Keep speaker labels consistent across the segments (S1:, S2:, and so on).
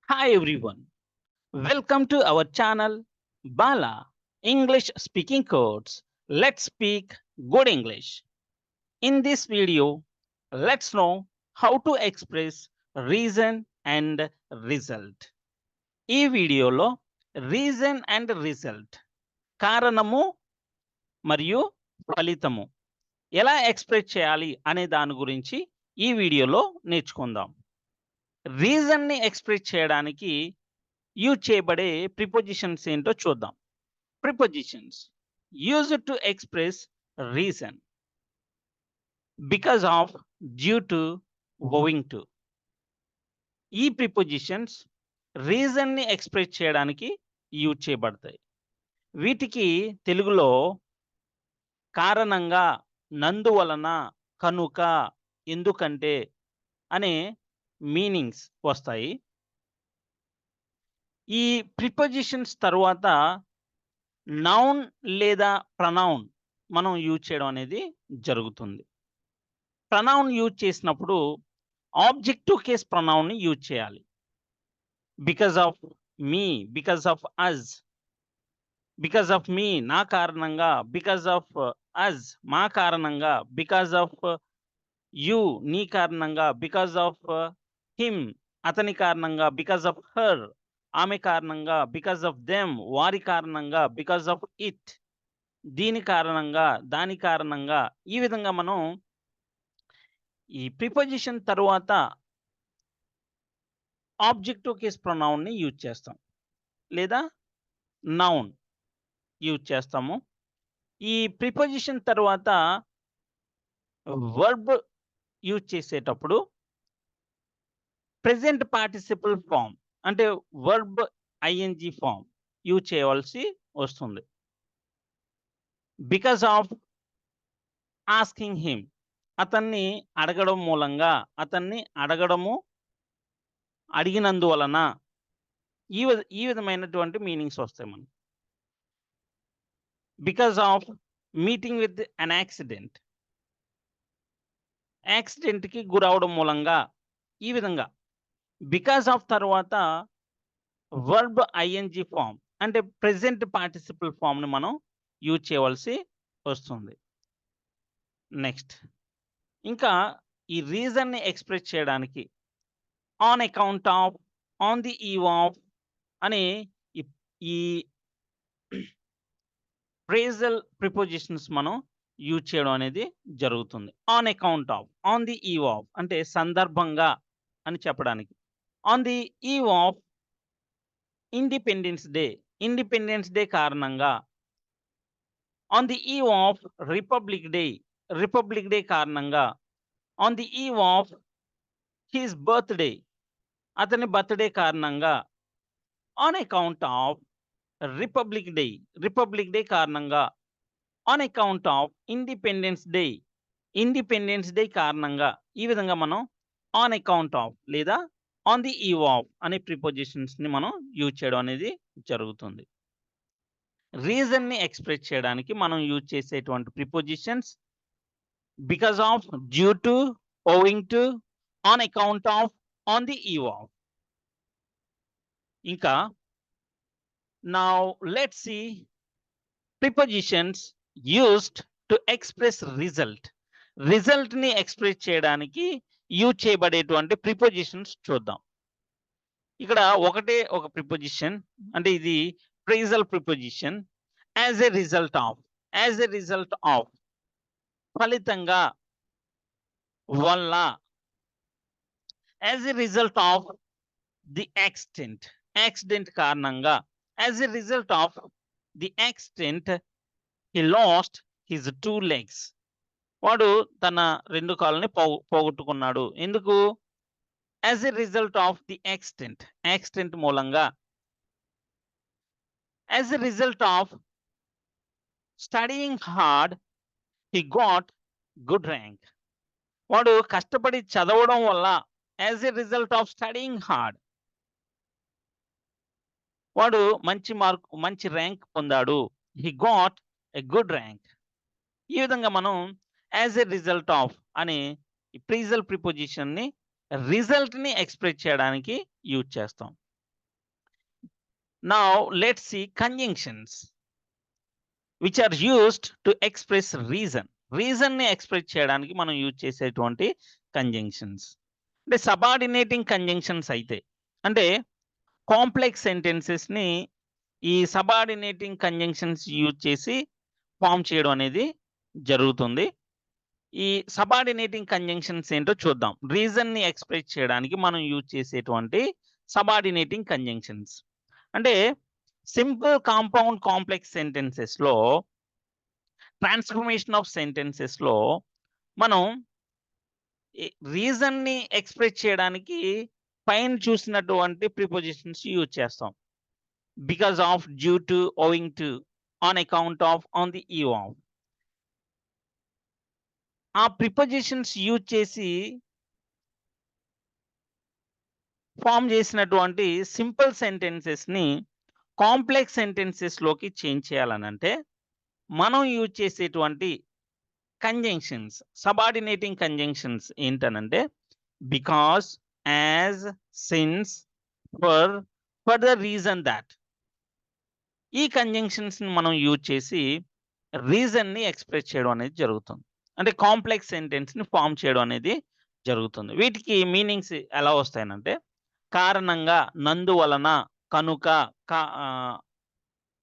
S1: Hi everyone, welcome to our channel Bala English Speaking Codes. Let's speak good English. In this video, let's know how to express reason and result. ఈ వీడియోలో reason and result కారణము మరియు ఫలితము ఎలా express చేయాలి అనే దాని గురించి ఈ వీడియోలో నేర్చుకుందాం. రీజన్ని ఎక్స్ప్రెస్ చేయడానికి యూజ్ చేయబడే ప్రిపోజిషన్స్ ఏంటో చూద్దాం. Prepositions used to express reason, because of, due to, owing to. ఈ ప్రిపోజిషన్స్ రీజన్ని ఎక్స్ప్రెస్ చేయడానికి యూజ్ చేయబడతాయి. వీటికి తెలుగులో కారణంగా, నందువలన, కనుక, ఎందుకంటే అనే మీనింగ్స్ వస్తాయి. ఈ ప్రిపోజిషన్స్ తరువాత నౌన్ లేదా ప్రనౌన్ మనం యూజ్ చేయడం అనేది జరుగుతుంది. ప్రనౌన్ యూజ్ చేసినప్పుడు ఆబ్జెక్టివ్ కేస్ ప్రనౌన్ని యూజ్ చేయాలి. Because of me, because of us, because of me నా కారణంగా, బికాస్ ఆఫ్ అజ్ మా కారణంగా, బికాస్ ఆఫ్ యు నీ కారణంగా, బికాస్ ఆఫ్ హిమ్ అతని కారణంగా, బికాస్ ఆఫ్ హర్ ఆమె కారణంగా, బికాస్ ఆఫ్ దెమ్ వారి కారణంగా, బికాస్ ఆఫ్ ఇట్ దీని కారణంగా, దాని కారణంగా. ఈ విధంగా మనం ఈ ప్రిపోజిషన్ తరువాత ఆబ్జెక్టివ్ కేస్ ప్రొనౌన్ని యూజ్ చేస్తాం లేదా నౌన్ యూజ్ చేస్తాము. ఈ ప్రిపోజిషన్ తరువాత వర్బ్ యూజ్ చేసేటప్పుడు ప్రెజెంట్ పార్టిసిపల్ ఫామ్ అంటే వర్బ్ ఐఎన్జి ఫామ్ యూజ్ చేయవలసి వస్తుంది. బికాస్ ఆఫ్ ఆస్కింగ్ హిమ్ అతన్ని అడగడం మూలంగా, అతన్ని అడగడము అడిగినందువలన ఈ విధమైనటువంటి మీనింగ్స్ వస్తాయి మనకు. Because of meeting with an accident, యాక్సిడెంట్కి గురవడం మూలంగా. ఈ విధంగా బికాస్ ఆఫ్ తర్వాత వర్బ్ ఐఎన్జి ఫామ్ అంటే ప్రెజెంట్ పార్టిసిపల్ ఫామ్ని మనం యూజ్ చేయవలసి వస్తుంది. నెక్స్ట్ ఇంకా ఈ రీజన్ని ఎక్స్ప్రెస్ చేయడానికి on account of, on the eve of అనే ఈ ఫ్రేజల్ ప్రిపోజిషన్స్ మనం యూజ్ చేయడం అనేది జరుగుతుంది. On account of, on the eve of అంటే సందర్భంగా అని చెప్పడానికి. On the eve of independence Day, Independence Day కారణంగా. On the eve of Republic Day, Republic Day కారణంగా. On the eve of his birthday, అతని బర్త్డే కారణంగా. On account of Republic Day, Republic Day కారణంగా. On account of independence Day, Independence Day కారణంగా. ఈ విధంగా మనం on account of లేదా on the eve of అనే ప్రిపోజిషన్స్ని మనం యూజ్ చేయడం అనేది జరుగుతుంది. రీజన్ని ఎక్స్ప్రెస్ చేయడానికి మనం యూజ్ చేసేటువంటి prepositions because of, due to, owing to, on account of, on the eve of. ఇంకా now let's see prepositions used to express result. రిజల్ట్ని ఎక్స్ప్రెస్ చేయడానికి యూజ్ చేయబడేటువంటి ప్రిపోజిషన్స్ చూద్దాం. ఇక్కడ ఒకటే ఒక ప్రిపోజిషన్ అంటే ఇది phrasal preposition. As a result of, as a result of ఫలితంగా, వల్ల. As a result of the accident, accident కారణంగా. As a result of the accident he lost his 2 legs. వాడు తన 2 కాళ్ళని పోగొట్టుకున్నాడు. ఎందుకు? As a result of the accident, accident మూలంగా. As a result of studying hard he got good rank. వాడు కష్టపడి చదవడం వల్ల, as a result of studying hard వాడు మంచి ర్యాంక్ పొందాడు. He got a good rank. ఈ విధంగా మనం యాజ్ ఎ రిజల్ట్ ఆఫ్ అనే ఫ్రేజల్ ప్రిపోజిషన్ని రిజల్ట్ని ఎక్స్ప్రెస్ చేయడానికి యూజ్ చేస్తాం. Now let's see conjunctions which are used to express reason. Reason ని ఎక్స్ప్రెస్ చేయడానికి మనం యూజ్ చేసేటువంటి కంజంక్షన్స్. అంటే సబార్డినేటింగ్ కంజంక్షన్స్ అయితే, అంటే కాంప్లెక్స్ సెంటెన్సెస్ ని ఈ సబార్డినేటింగ్ కంజంక్షన్స్ యూజ్ చేసి ఫామ్ చేయడం అనేది జరుగుతుంది. ఈ సబార్డినేటింగ్ కంజంక్షన్స్ ఏంటో చూద్దాం. రీజన్ ని ఎక్స్ప్రెస్ చేయడానికి మనం యూజ్ చేసేటువంటి సబార్డినేటింగ్ కంజంక్షన్స్ అంటే సింపుల్ కాంపౌండ్ కాంప్లెక్స్ సెంటెన్సెస్ లో, ట్రాన్స్ఫర్మేషన్ ఆఫ్ సెంటెన్సెస్ లో మనం రీజన్ ని ఎక్స్ప్రెస్ చేయడానికి పైన చూసినటువంటి ప్రిపోజిషన్స్ యూజ్ చేస్తాం. Because of, due to, ఓయింగ్ to, on account of, on the eve of. ఆ ప్రిపోజిషన్స్ యూజ్ చేసి ఫామ్ చేసినటువంటి సింపుల్ సెంటెన్సెస్ ని కాంప్లెక్స్ సెంటెన్సెస్ లోకి చేంజ్ చేయాలనంటే మనం యూజ్ చేసేటువంటి కంజంక్షన్స్, సబార్డినేటింగ్ కంజంక్షన్స్ ఏంటనంటే because, as, since, for the reason that. ఈ conjunctions ని మనం యూజ్ చేసి రీజన్ ని ఎక్స్ప్రెస్ చేయడం అనేది జరుగుతుంది. అంటే కాంప్లెక్స్ సెంటెన్స్ ని ఫామ్ చేయడం అనేది జరుగుతుంది. వీటికి మీనింగ్స్ ఎలా వస్తాయనంటే కారణంగా, నందువలన, కనుక,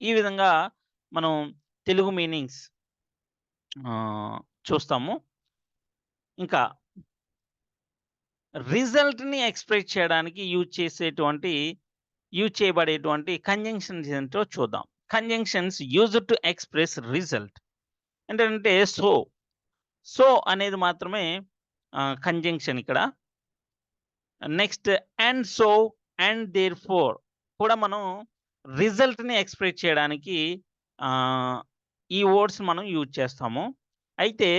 S1: ఈ విధంగా మనం తెలుగు మీనింగ్స్ చూస్తాము. ఇంకా రిజల్ట్ ని ఎక్స్ప్రెస్ చేయడానికి యూజ్ చేయబడేటువంటి కంజంక్షన్స్ ఏంటో చూద్దాం. Conjunctions used to express result ఏంటంటే సో అనేది మాత్రమే కంజంక్షన్ ఇక్కడ. Next and so, and therefore కూడా మనం రిజల్ట్ ని ఎక్స్ప్రెస్ చేయడానికి ఈ వర్డ్స్ మనం యూజ్ చేస్తాము. అయితే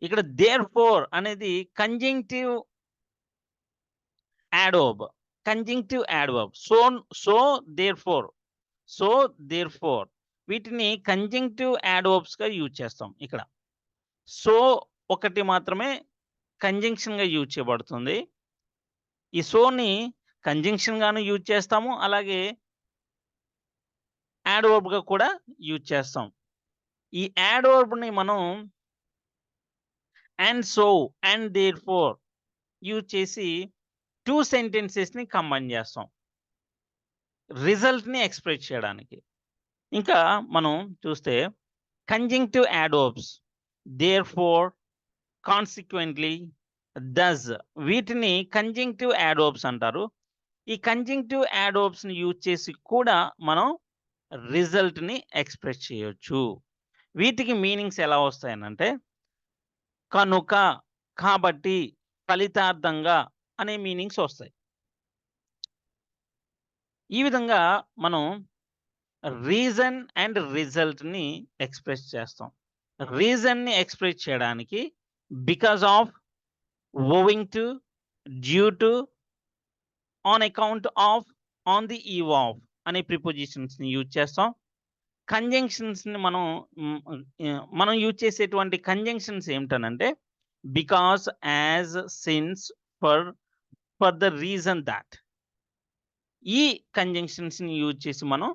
S1: ఇక్కడ దేర్ ఫోర్ అనేది conjunctive adverb. So therefore వీటిని కంజంక్టివ్ యాడ్వర్బ్స్ గా యూజ్ చేస్తాం. ఇక్కడ సో ఒకటి మాత్రమే కంజంక్షన్ గా యూజ్ చేయబడుతుంది. ఈ సోని కంజంక్షన్ గాను యూజ్ చేస్తాము, అలాగే యాడ్వర్బ్ గా కూడా యూజ్ చేస్తాం. ఈ యాడ్వర్బ్ ని మనం and so, and therefore use చేసి 2 సెంటెన్సెస్ ని కంబైన్ చేస్తాం రిజల్ట్ ని ఎక్స్ప్రెస్ చేయడానికి. ఇంకా మనం చూస్తే conjunctive adverbs therefore, consequently, thus, వీటిని కంజంక్టివ్ యాడ్వర్బ్స్ అంటారు. ఈ కంజంక్టివ్ యాడ్వర్బ్స్ ని యూజ్ చేసి కూడా మనం రిజల్ట్ ని ఎక్స్ప్రెస్ చేయొచ్చు. వీటికి మీనింగ్స్ ఎలా వస్తాయనంటే కనుక, కాబట్టి, ఫలితార్థంగా అనే మీనింగ్స్ వస్తాయి. ఈ విధంగా మనం రీజన్ అండ్ రిజల్ట్ ని ఎక్స్ప్రెస్ చేస్తాం. రీజన్ ని ఎక్స్ప్రెస్ చేయడానికి because of, owing to, due to, on account of, on the eve of అనే ప్రిపోజిషన్స్ ని యూజ్ చేస్తాం. కంజంక్షన్స్ ని మనం యూజ్ చేసేటువంటి కంజంక్షన్స్ ఏమిటనంటే because, as, since, for the reason that. ఈ కంజంక్షన్స్ ని యూజ్ చేసి మనం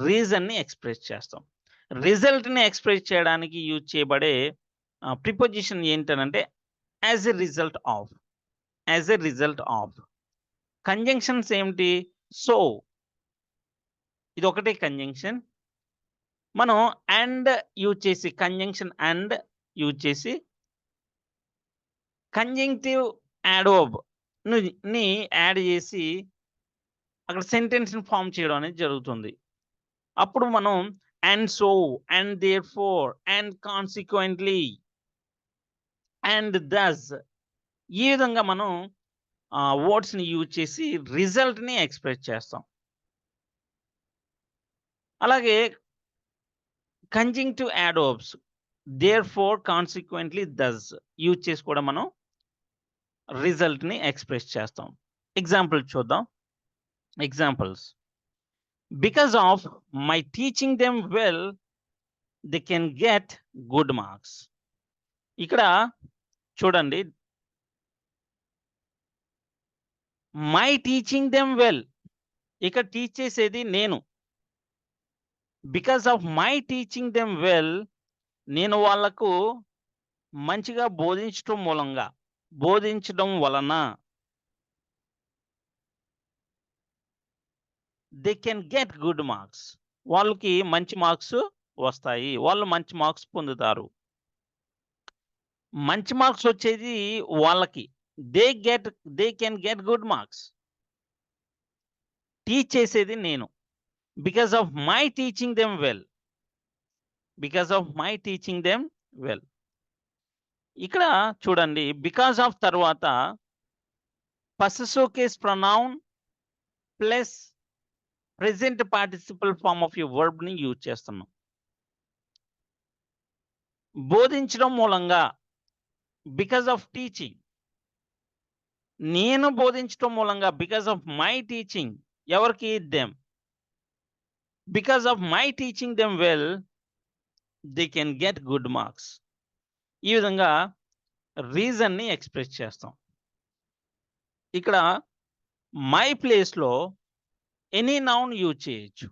S1: రీజన్ ని ఎక్స్ప్రెస్ చేస్తాం. రిజల్ట్ ని ఎక్స్ప్రెస్ చేయడానికి యూజ్ చేయబడే ప్రిపోజిషన్ ఏంటనంటే as a result of. Conjunctions ఏమిటి? సో ఇది ఒకటే కంజంక్షన్. మనం అండ్ యూజ్ చేసి, కంజంక్షన్ అండ్ యూజ్ చేసి కంజంక్టివ్ యాడ్వర్బ్ ని యాడ్ చేసి అక్కడ సెంటెన్స్ ని ఫామ్ చేయడం అనేది జరుగుతుంది. అప్పుడు మనం and so, and therefore, and consequently, and thus, ఈ విధంగా మనం వర్డ్స్ ని యూజ్ చేసి రిజల్ట్ ని ఎక్స్ప్రెస్ చేస్తాం. అలాగే conjunctive adverbs therefore, consequently, thus use చేసి కూడా మనం రిజల్ట్ ని ఎక్స్ప్రెస్ చేస్తాం. ఎగ్జాంపుల్ చూద్దాం. Examples: because of my teaching them well they can get good marks. ఇక్కడ చూడండి, మై టీచింగ్ దెమ్ వెల్, ఇక్కడ టీచ్ చేసేది నేను. Because of my teaching them well, నేను వాళ్ళకు మంచిగా బోధించడం వలన they can get good marks. వాళ్ళకి మంచి మార్క్స్ వస్తాయి. వాళ్ళు మంచి మార్క్స్ పొందుతారు. మంచి మార్క్స్ వచ్చేది వాళ్ళకి. They can get good marks. Teach చేసేది నేను. Because of my teaching them well. Because of my teaching them well. ఇక్కడ చూడండి, బికాస్ ఆఫ్ తర్వాత possessive case pronoun plus present participle form of ఈ వర్బ్ ని యూజ్ చేస్తున్నాం. బోధించడం మూలంగా, బికాస్ ఆఫ్ టీచింగ్. నేను బోధించడం మూలంగా, బికాస్ ఆఫ్ మై టీచింగ్. ఎవరికి? Them. Because of my teaching them well, they can get good marks. ఈ విధంగా రీజన్ ని ఎక్స్ప్రెస్ చేస్తాం. ఇక్కడ మై ప్లేస్ లో ఎనీ నౌన్ యూజ్ చేయొచ్చు.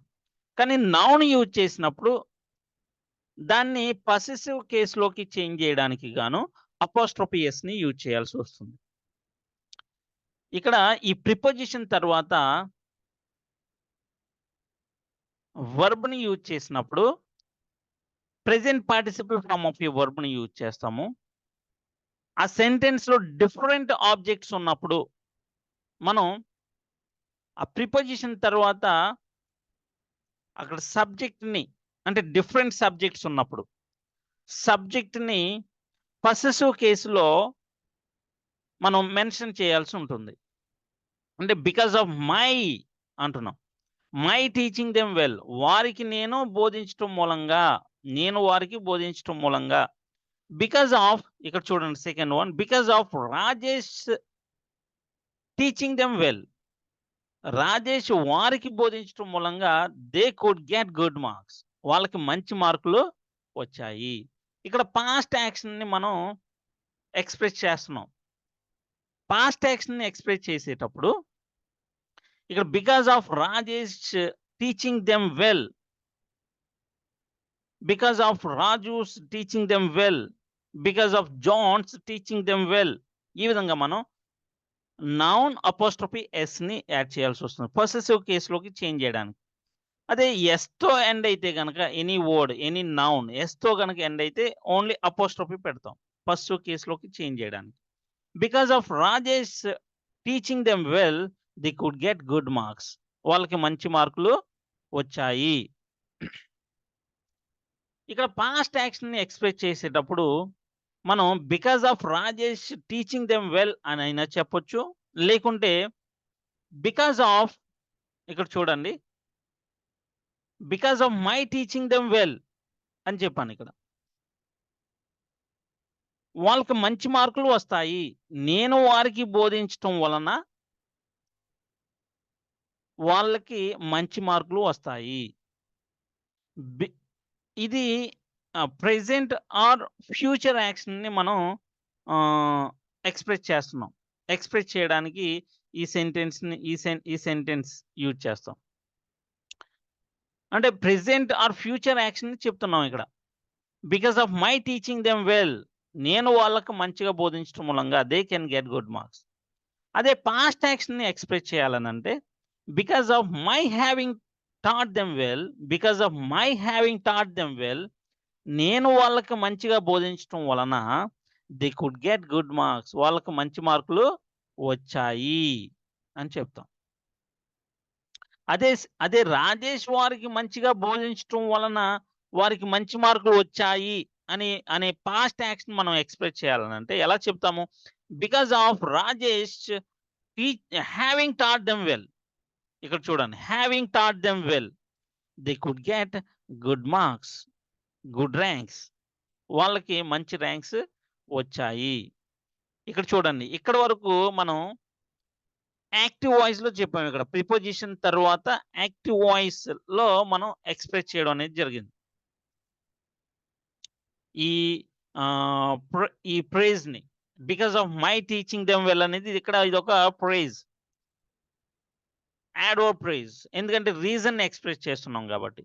S1: కానీ నౌన్ యూజ్ చేసినప్పుడు దాన్ని పొసెసివ్ కేసులోకి చేంజ్ చేయడానికి గాను అపోస్ట్రోఫీ ఎస్ ని యూజ్ చేయాల్సి వస్తుంది. ఇక్కడ ఈ ప్రిపోజిషన్ తర్వాత వర్బ్ ని యూజ్ చేసినప్పుడు ప్రెజెంట్ పార్టిసిపల్ ఫార్మ్ ఆఫ్ ఈ వర్బ్ ని యూజ్ చేస్తాము. ఆ సెంటెన్స్ లో డిఫరెంట్ ఆబ్జెక్ట్స్ ఉన్నప్పుడు మనం ఆ ప్రిపోజిషన్ తర్వాత అక్కడ సబ్జెక్ట్ ని, అంటే డిఫరెంట్ సబ్జెక్ట్స్ ఉన్నప్పుడు సబ్జెక్ట్ ని పొసెసివ్ కేసులో మనం మెన్షన్ చేయాల్సి ఉంటుంది. అంటే బికాస్ ఆఫ్ మై అంటున్నాం. మై టీచింగ్ దెమ్ వెల్, వారికి నేను బోధించడం మూలంగా, నేను వారికి బోధించడం మూలంగా. బికాస్ ఆఫ్, ఇక్కడ చూడండి second one, because of Rajesh teaching them well, Rajesh వారికి బోధించడం మూలంగా they could get good marks, వాళ్ళకి మంచి మార్కులు వచ్చాయి. ఇక్కడ పాస్ట్ యాక్షన్ ని మనం ఎక్స్ప్రెస్ చేస్తున్నాం. పాస్ట్ యాక్షన్ ని ఎక్స్ప్రెస్ చేసేటప్పుడు ఇక్కడ because of Rajesh teaching them well, because of Raju's teaching them well, because of John's teaching them well. ఈ విధంగా మనం నౌన్ అపోస్ట్రోఫీ ఎస్ ని యాడ్ చేయాల్సి వస్తుంది పొసెసివ్ కేసులోకి చేంజ్ చేయడానికి. అదే ఎస్ తో ఎండ్ అయితే కనుక any word, any noun S తో కనుక ఎండ్ అయితే ఓన్లీ అపోస్ట్రోఫీ పెడతాం పొసెసివ్ కేసులోకి చేంజ్ చేయడానికి. Because of Rajesh teaching them well, they could get good marks, వాళ్ళకి మంచి మార్కులు వచ్చాయి. ఇక్కడ పాస్ట్ యాక్షన్ ని ఎక్స్ప్రెస్ చేసేటప్పుడు మనం because of Rajesh teaching them well అని అయినా చెప్పొచ్చు, లేకుంటే బికాస్ ఆఫ్, ఇక్కడ చూడండి, because of my teaching them well అని చెప్పాను. ఇక్కడ వాళ్ళకి మంచి మార్కులు వస్తాయి, నేను వారికి బోధించటం వలన వాళ్ళకి మంచి మార్కులు వస్తాయి. ఇది ప్రెజెంట్ ఆర్ ఫ్యూచర్ యాక్షన్ ని మనం ఎక్స్ప్రెస్ చేస్తున్నాం. ఎక్స్ప్రెస్ చేయడానికి ఈ సెంటెన్స్ ని ఈ సెంటెన్స్ యూజ్ చేస్తాం. అంటే ప్రెజెంట్ ఆర్ ఫ్యూచర్ యాక్షన్ ని చెప్తున్నాం ఇక్కడ. Because of my teaching them well, నేను వాళ్ళకు మంచిగా బోధించడం మూలంగా they can get good marks. అదే పాస్ట్ యాక్షన్ ని ఎక్స్ప్రెస్ చేయాలనంటే because of my having taught them well, because of my having taught them well, నేను వాళ్ళకి మంచిగా బోధించడం వలన they could get good marks, వాళ్ళకి మంచి మార్కులు వచ్చాయి అని చెప్తాం. అదే రాజేష్ వారికి మంచిగా బోధించడం వలన వారికి మంచి మార్కులు వచ్చాయి అనే పాస్ట్ యాక్షన్ మనం ఎక్స్ప్రెస్ చేయాలనంటే ఎలా చెప్తాము? Because of Rajesh having taught them well. ఇక్కడ చూడండి, having taught them well, they could get good marks, good ranks, వాళ్ళకి మంచి ర్యాంక్స్ వచ్చాయి. ఇక్కడ చూడండి, ఇక్కడ వరకు మనం యాక్టివ్ వాయిస్ లో చెప్పాము. ఇక్కడ ప్రిపోజిషన్ తర్వాత యాక్టివ్ వాయిస్ లో మనం ఎక్స్ప్రెస్ చేయడం అనేది జరిగింది. ఈ ప్రైజ్ ని because of my teaching them well అనేది ఇక్కడ ఇది ఒక ప్రైజ్. యాడోర్ ప్రైజ్, ఎందుకంటే రీజన్ ఎక్స్ప్రెస్ చేస్తున్నాం కాబట్టి.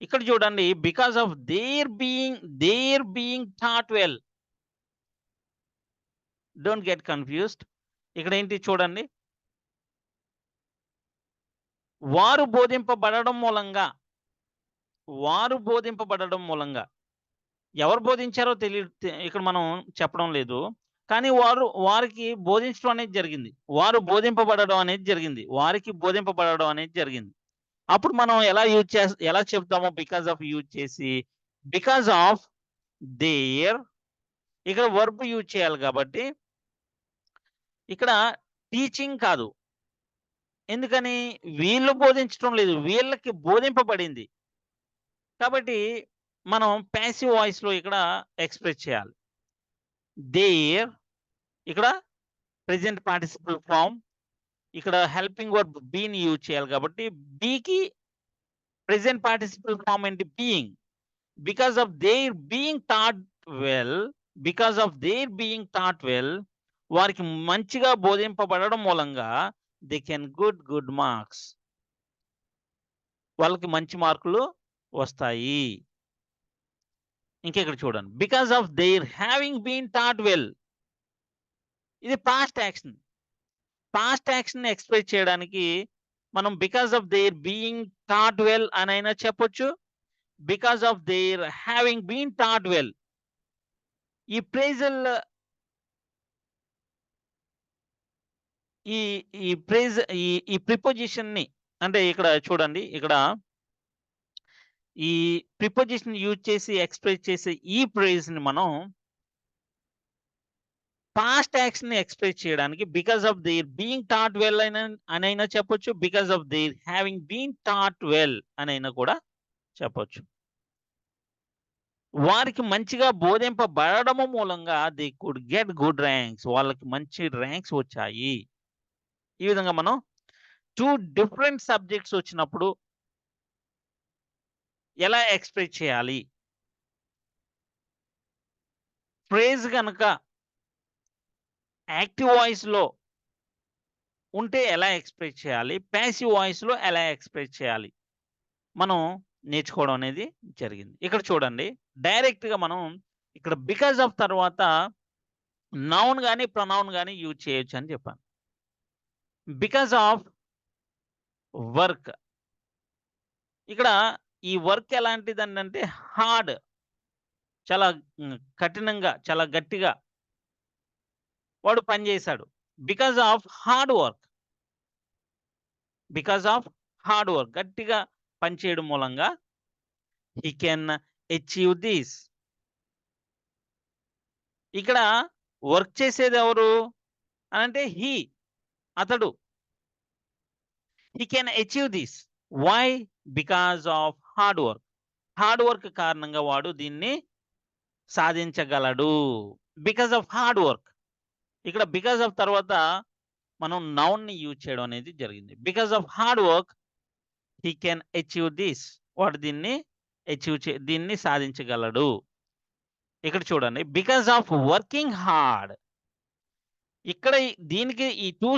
S1: ఇక్కడ చూడండి, because of their being thought well. Don't get confused. ఇక్కడ ఏంటి చూడండి, వారు బోధింపబడడం మూలంగా, వారు బోధింపబడడం మూలంగా, ఎవరు బోధించారో ఇక్కడ మనం చెప్పడం లేదు. కానీ వారికి బోధించడం అనేది జరిగింది. వారు బోధింపబడడం అనేది జరిగింది. వారికి బోధింపబడడం అనేది జరిగింది. అప్పుడు మనం ఎలా చెప్తామో బికాస్ ఆఫ్ యూజ్ చేసి, బికాస్ ఆఫ్ దేర్, ఇక్కడ వర్బ్ యూజ్ చేయాలి కాబట్టి ఇక్కడ టీచింగ్ కాదు. ఎందుకని? వీళ్ళు బోధించడం లేదు, వీళ్ళకి బోధింపబడింది. కాబట్టి మనం ప్యాసివ్ వాయిస్ లో ఇక్కడ ఎక్స్ప్రెస్ చేయాలి. దేర్, ఇక్కడ ప్రెజెంట్ పార్టిసిపల్ ఫామ్, ఇక్కడ హెల్పింగ్ వర్బ్ బీని యూజ్ చేయాలి కాబట్టి బీకి ప్రెజెంట్ పార్టిసిపల్ ఫామ్ ఏంటి? Being. Because of their being thought well, because of their being thought well, వారికి మంచిగా బోధింపబడడం మూలంగా దే కెన్ గుడ్ మార్క్స్, వాళ్ళకి మంచి మార్కులు వస్తాయి. ఇంకెక్కడ చూడండి, because of their having been thought well, ఇది past action. Past action express చేయడానికి మనం because of their being thought well అని అయినా చెప్పొచ్చు, because of their having been thought well. ఈ ప్రేజల్, ఈ ప్రిపోజిషన్ ని, అంటే ఇక్కడ చూడండి, ఇక్కడ ఈ ప్రిపోజిషన్ యూజ్ చేసి ఎక్స్ప్రెస్ చేసే ఈ ప్రైజ్ ని మనం పాస్ట్ యాక్షన్ ని ఎక్స్ప్రెస్ చేయడానికి because of their being thought well అని అయినా చెప్పొచ్చు, because of their having been thought well అని అయినా కూడా చెప్పొచ్చు. వారికి మంచిగా బోధింపబడము మూలంగా they could get good ranks, వాళ్ళకి మంచి ర్యాంక్స్ వచ్చాయి. ఈ విధంగా మనం 2 డిఫరెంట్ సబ్జెక్ట్స్ వచ్చినప్పుడు ఎలా ఎక్స్ప్రెస్ చేయాలి, ఫ్రేజ్ కనుక యాక్టివ్ వాయిస్ లో ఉంటే ఎలా ఎక్స్ప్రెస్ చేయాలి, ప్యాసివ్ వాయిస్ లో ఎలా ఎక్స్ప్రెస్ చేయాలి, మనం నేర్చుకోవడం అనేది జరిగింది. ఇక్కడ చూడండి, డైరెక్ట్ గా మనం ఇక్కడ బికాస్ ఆఫ్ తర్వాత నౌన్ గానీ ప్రొనౌన్ గానీ యూజ్ చేయొచ్చు అని చెప్పాను. బికాస్ ఆఫ్ వర్క్, ఇక్కడ ఈ వర్క్ ఎలాంటిదండి అంటే హార్డ్, చాలా కఠినంగా, చాలా గట్టిగా వాడు పనిచేశాడు. Because of hard work, because of hard work, గట్టిగా పనిచేయడం మూలంగా హీ కెన్ అచీవ్ దిస్. ఇక్కడ వర్క్ చేసేది ఎవరు అని అంటే అతడు. He can achieve this. Why? Because of hard work. Hard work కారణంగా వాడు దీన్ని సాధించగలడు. Because of hard work. ఇక్కడ బికాస్ ఆఫ్ తర్వాత మనం నౌన్ ని యూజ్ చేయడం అనేది జరిగింది. Because of hard work he can achieve this. వాడు దీన్ని సాధించగలడు. ఇక్కడ చూడండి, బికాస్ ఆఫ్ వర్కింగ్ హార్డ్. ఇక్కడ దీనికి ఈ టూ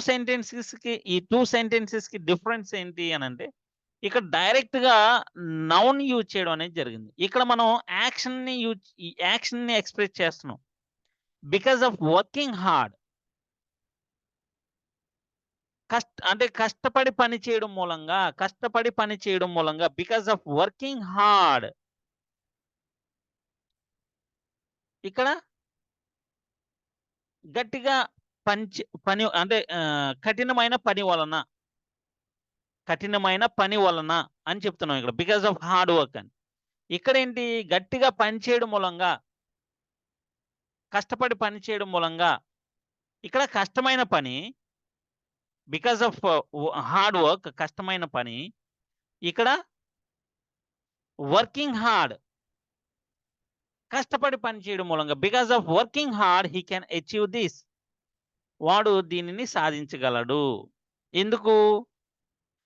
S1: సెంటెన్సెస్ కి డిఫరెన్స్ ఏంటి అని అంటే, ఇక్కడ డైరెక్ట్ గా నౌన్ యూజ్ చేయడం అనేది జరిగింది. ఇక్కడ మనం యాక్షన్ ని ఎక్స్ప్రెస్ చేస్తున్నాం. బికాస్ ఆఫ్ వర్కింగ్ హార్డ్, కష్టపడి పని చేయడం మూలంగా బికాస్ ఆఫ్ వర్కింగ్ హార్డ్. ఇక్కడ గట్టిగా పని అంటే కఠినమైన పని వలన అని చెప్తున్నాం ఇక్కడ, బికాస్ ఆఫ్ హార్డ్ వర్క్ అని. ఇక్కడ ఏంటి, గట్టిగా పని చేయడం మూలంగా, కష్టపడి పని చేయడం మూలంగా. ఇక్కడ కష్టమైన పని, బికాస్ ఆఫ్ హార్డ్ వర్క్, కష్టమైన పని. ఇక్కడ వర్కింగ్ హార్డ్, కష్టపడి పని చేయడం మూలంగా. Because of working hard he can achieve this. వాడు దీనిని సాధించగలడు. ఎందుకు?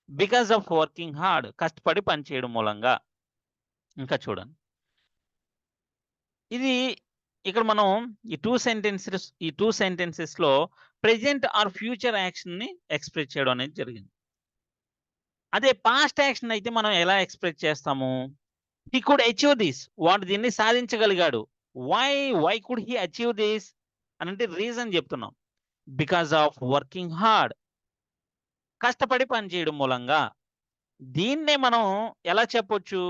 S1: బికాస్ ఆఫ్ వర్కింగ్ హార్డ్, కష్టపడి పని చేయడం మూలంగా. ఇంకా చూడండి, ఇది ఇక్కడ మనం ఈ టూ సెంటెన్సెస్ లో ప్రెజెంట్ ఆర్ ఫ్యూచర్ యాక్షన్ ని ఎక్స్ప్రెస్ చేయడం అనేది జరిగింది. అదే పాస్ట్ యాక్షన్ అయితే మనం ఎలా ఎక్స్‌ప్రెస్ చేస్తాము? He could achieve this. వాడు దీన్ని సాధించగలిగాడు. Why could he achieve this అనంటే రీజన్ చెప్తున్నాం. Because of working hard. కష్టపడి పని చేయడం మూలంగా. దీన్నే మనం ఎలా చెప్పొచ్చు?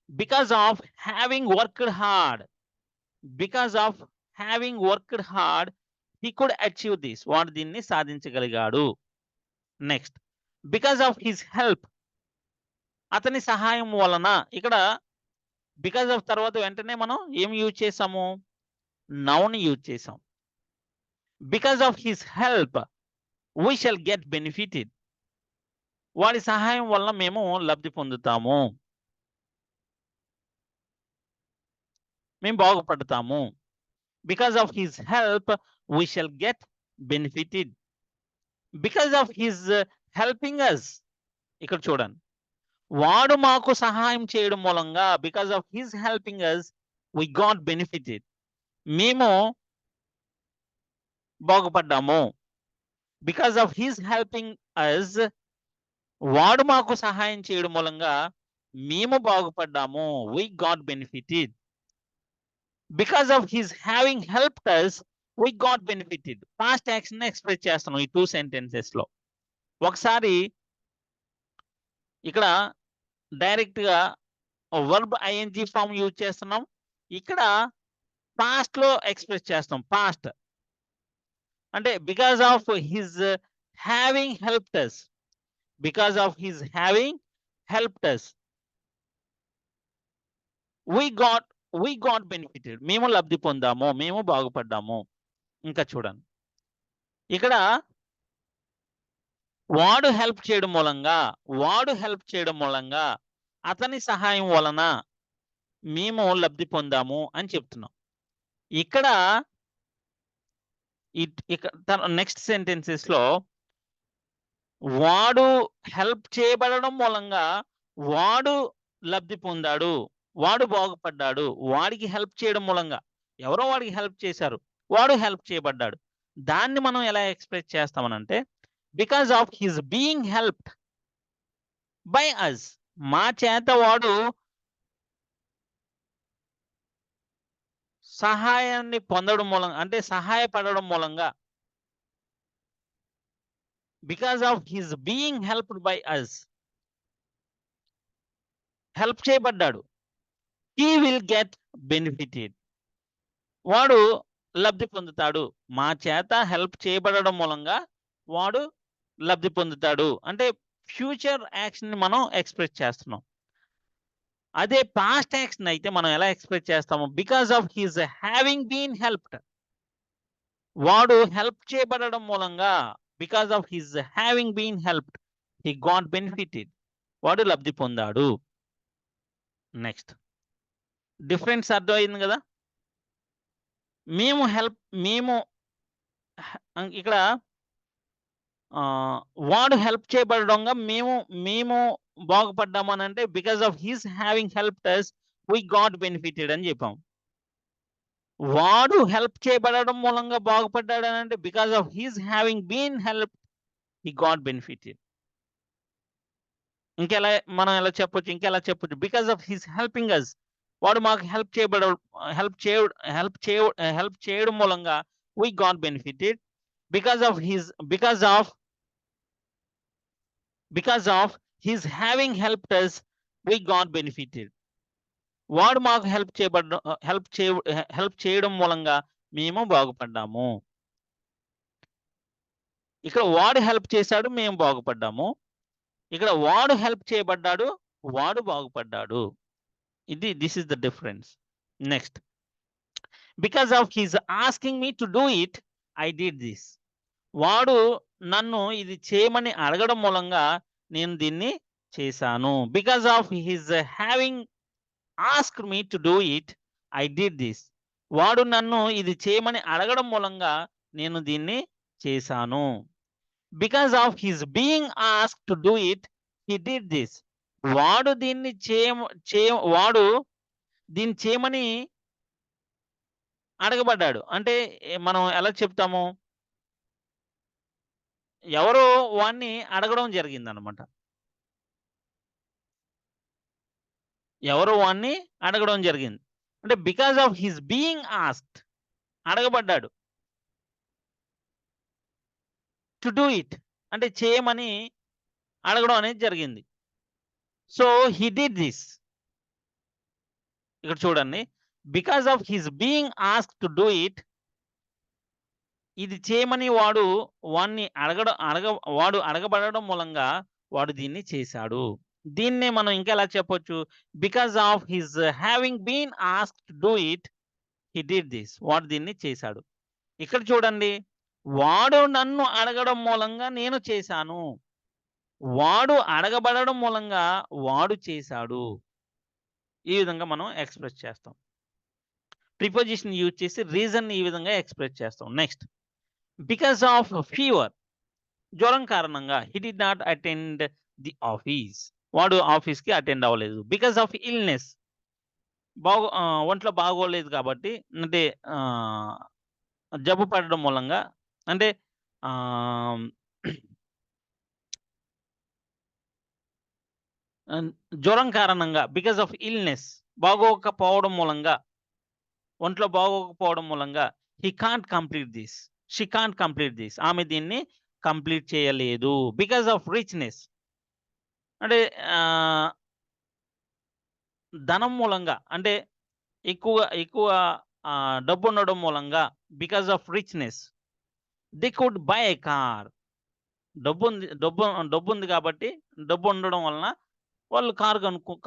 S1: Because of having worked hard. Because of having worked hard he could achieve this. వాడు దీన్ని సాధించగలిగాడు. Next because of his help. అతని సహాయం వలన. ఇక్కడ బికాస్ ఆఫ్ తర్వాత వెంటనే మనం ఏం యూజ్ చేసాము? నౌన్ యూజ్ చేసాం. Because of his help we shall get benefited. వాడి సహాయం వలన మేము లబ్ధి పొందుతాము. మేము బాగుపడతాము. Because of his help we shall get benefited. Because of his helping us. ఇక్కడ చూడండి. వాడు మాకు సహాయం చేయడం మూలంగా because of his helping us we got benefited. మేము బాగుపడ్డాము. Because of his helping us. వాడు మాకు సహాయం చేయడం మూలంగా మేము బాగుపడ్డాము. We got benefited. Because of his having helped us we got benefited. Past action express చేస్తున్నాం ఈ 2 సెంటెన్సెస్ లో. ఒకసారి ఇక్కడ డైరెక్ట్‌గా వర్బ్ ఐఎన్‌జీ ఫార్మ్ యూజ్ చేస్తున్నాం. ఇక్కడ పాస్ట్ లో ఎక్స్‌ప్రెస్ చేస్తాం. పాస్ట్ అంటే because of his having helped us. Because of his having helped us we got benefited. మేము లబ్ధి పొందాము. మేము బాగుపడ్డాము. ఇంకా చూడండి. ఇక్కడ వాడు హెల్ప్ చేయడం మూలంగా అతని సహాయం వలన మేము లబ్ధి పొందాము అని చెప్తున్నాం. ఇక్కడ నెక్స్ట్ సెంటెన్సెస్ లో వాడు హెల్ప్ చేయబడడం మూలంగా వాడు లబ్ధి పొందాడు. వాడు బాగుపడ్డాడు. వాడికి హెల్ప్ చేయడం మూలంగా ఎవరో వాడికి హెల్ప్ చేశారు. వాడు హెల్ప్ చేయబడ్డాడు. దాన్ని మనం ఎలా ఎక్స్‌ప్రెస్ చేస్తామనంటే because of his being helped by us. మా చేత వాడు సహాయాన్ని పొందడం మూలంగా అంటే సహాయపడడం మూలంగా because of his being helped by us help చేయబడ్డాడు. He will get benefited. వాడు లబ్ధి పొందుతాడు. మా చేత హెల్ప్ చేయబడడం మూలంగా వాడు లబ్ధి పొందుతాడు. అంటే ఫ్యూచర్ యాక్షన్ ని మనం ఎక్స్‌ప్రెస్ చేస్తున్నాం. అదే పాస్ట్ యాక్షన్ అయితే మనం ఎలా ఎక్స్‌ప్రెస్ చేస్తాము? Because of his having been helped. వాడు హెల్ప్ చేయబడడం మూలంగా because of his having been helped he got benefited. వాడు లబ్ధి పొందాడు. నెక్స్ట్ డిఫరెన్స్ అర్థమైంది కదా? మేము ఇక్కడ వాడు హెల్ప్ చేయబడడంగా మేము బాగుపడ్డాము అని అంటే because of his having helped us we got benefited అని చెప్పాం. వాడు హెల్ప్ చేయబడడం మూలంగా బాగుపడ్డాడు అని అంటే because of his having been help he got benefited. మనం ఎలా చెప్పొచ్చు? Because of his helping us. వాడు మాకు హెల్ప్ చేయడం మూలంగా we got benefited. Because of his having helped us we got benefited. వాడు మాకు హెల్ప్ చేయడం మూలంగా మేము బాగుపడ్డాము. ఇక్కడ వాడు హెల్ప్ చేశాడు, మేము బాగుపడ్డాము. ఇక్కడ వాడు హెల్ప్ చేయబడ్డాడు, వాడు బాగుపడ్డాడు. This is the difference. Next because of his asking me to do it I did this. వాడు నన్ను ఇది చేయమని అడగడం మూలంగా నేను దీన్ని చేశాను. Because of his having asked me to do it I did this. వాడు నన్ను ఇది చేయమని అడగడం మూలంగా నేను దీన్ని చేశాను. Because of his being asked to do it he did this. వాడు దీన్ని చేయమని అడగబడ్డాడు. అంటే మనం ఎలా చెప్తాము? ఎవరో వాడిని అడగడం జరిగిందనమాట. ఎవరో వాడిని అడగడం జరిగింది. అంటే because of his being asked, అడగబడ్డాడు. టు డూ ఇట్, అంటే చేయమని అడగడం అనేది జరిగింది. So he did this. ఇక్కడ చూడండి, because of his being asked to do it, ఇది చేయమని వాడిని వాడు అడగబడడం మూలంగా వాడు దీన్ని చేశాడు. దీన్నే మనం ఇంకా ఎలా చెప్పొచ్చు, because of his having been asked to do it he did this. వాడు దీన్ని చేశాడు. ఇక్కడ చూడండి, వాడు నన్ను అడగడం మూలంగా నేను చేశాను. వాడు అడగబడడం మూలంగా వాడు చేశాడు. ఈ విధంగా మనం ఎక్స్‌ప్రెస్ చేస్తాం. ప్రిపోజిషన్ యూజ్ చేసి రీజన్ ఈ విధంగా ఎక్స్‌ప్రెస్ చేస్తాం. నెక్స్ట్, బికాస్ ఆఫ్ ఫీవర్, జ్వరం కారణంగా హి did not attend the office. వాడు ఆఫీస్‌కి అటెండ్ అవ్వలేదు. బికాస్ ఆఫ్ ఇల్‌నెస్, ఒంట్లో బాగోలేదు కాబట్టి, అంటే జబ్బు పడడం మూలంగా, అంటే ఆహ్, జ్వరం కారణంగా, బికాస్ ఆఫ్ ఇల్‌నెస్, ఒంట్లో బాగోకపోవడం మూలంగా he can't complete this, she can't complete this, ఆమె దీన్ని కంప్లీట్ చేయలేదు. బికాస్ ఆఫ్ రిచ్‌నెస్, అంటే ధనం మూలంగా, అంటే ఎక్కువ డబ్బు ఉండడం మూలంగా, because of richness they could buy a car. డబ్బుంది కాబట్టి, డబ్బు ఉండడం వలన వాళ్ళు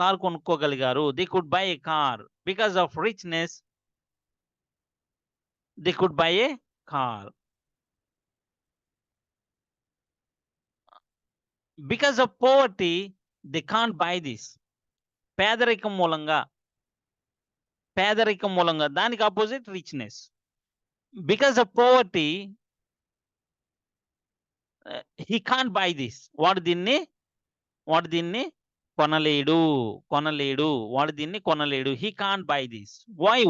S1: కారు కొనుక్కోగలిగారు. They could buy a car. Because of richness they could buy a car. Because of poverty they can't buy this. పేదరికం మూలంగా, దానికి opposite richness. Because of poverty he can't buy this. వాడు దీన్ని కొనలేడు. వాడు దీన్ని కొనలేడు. He can't buy this.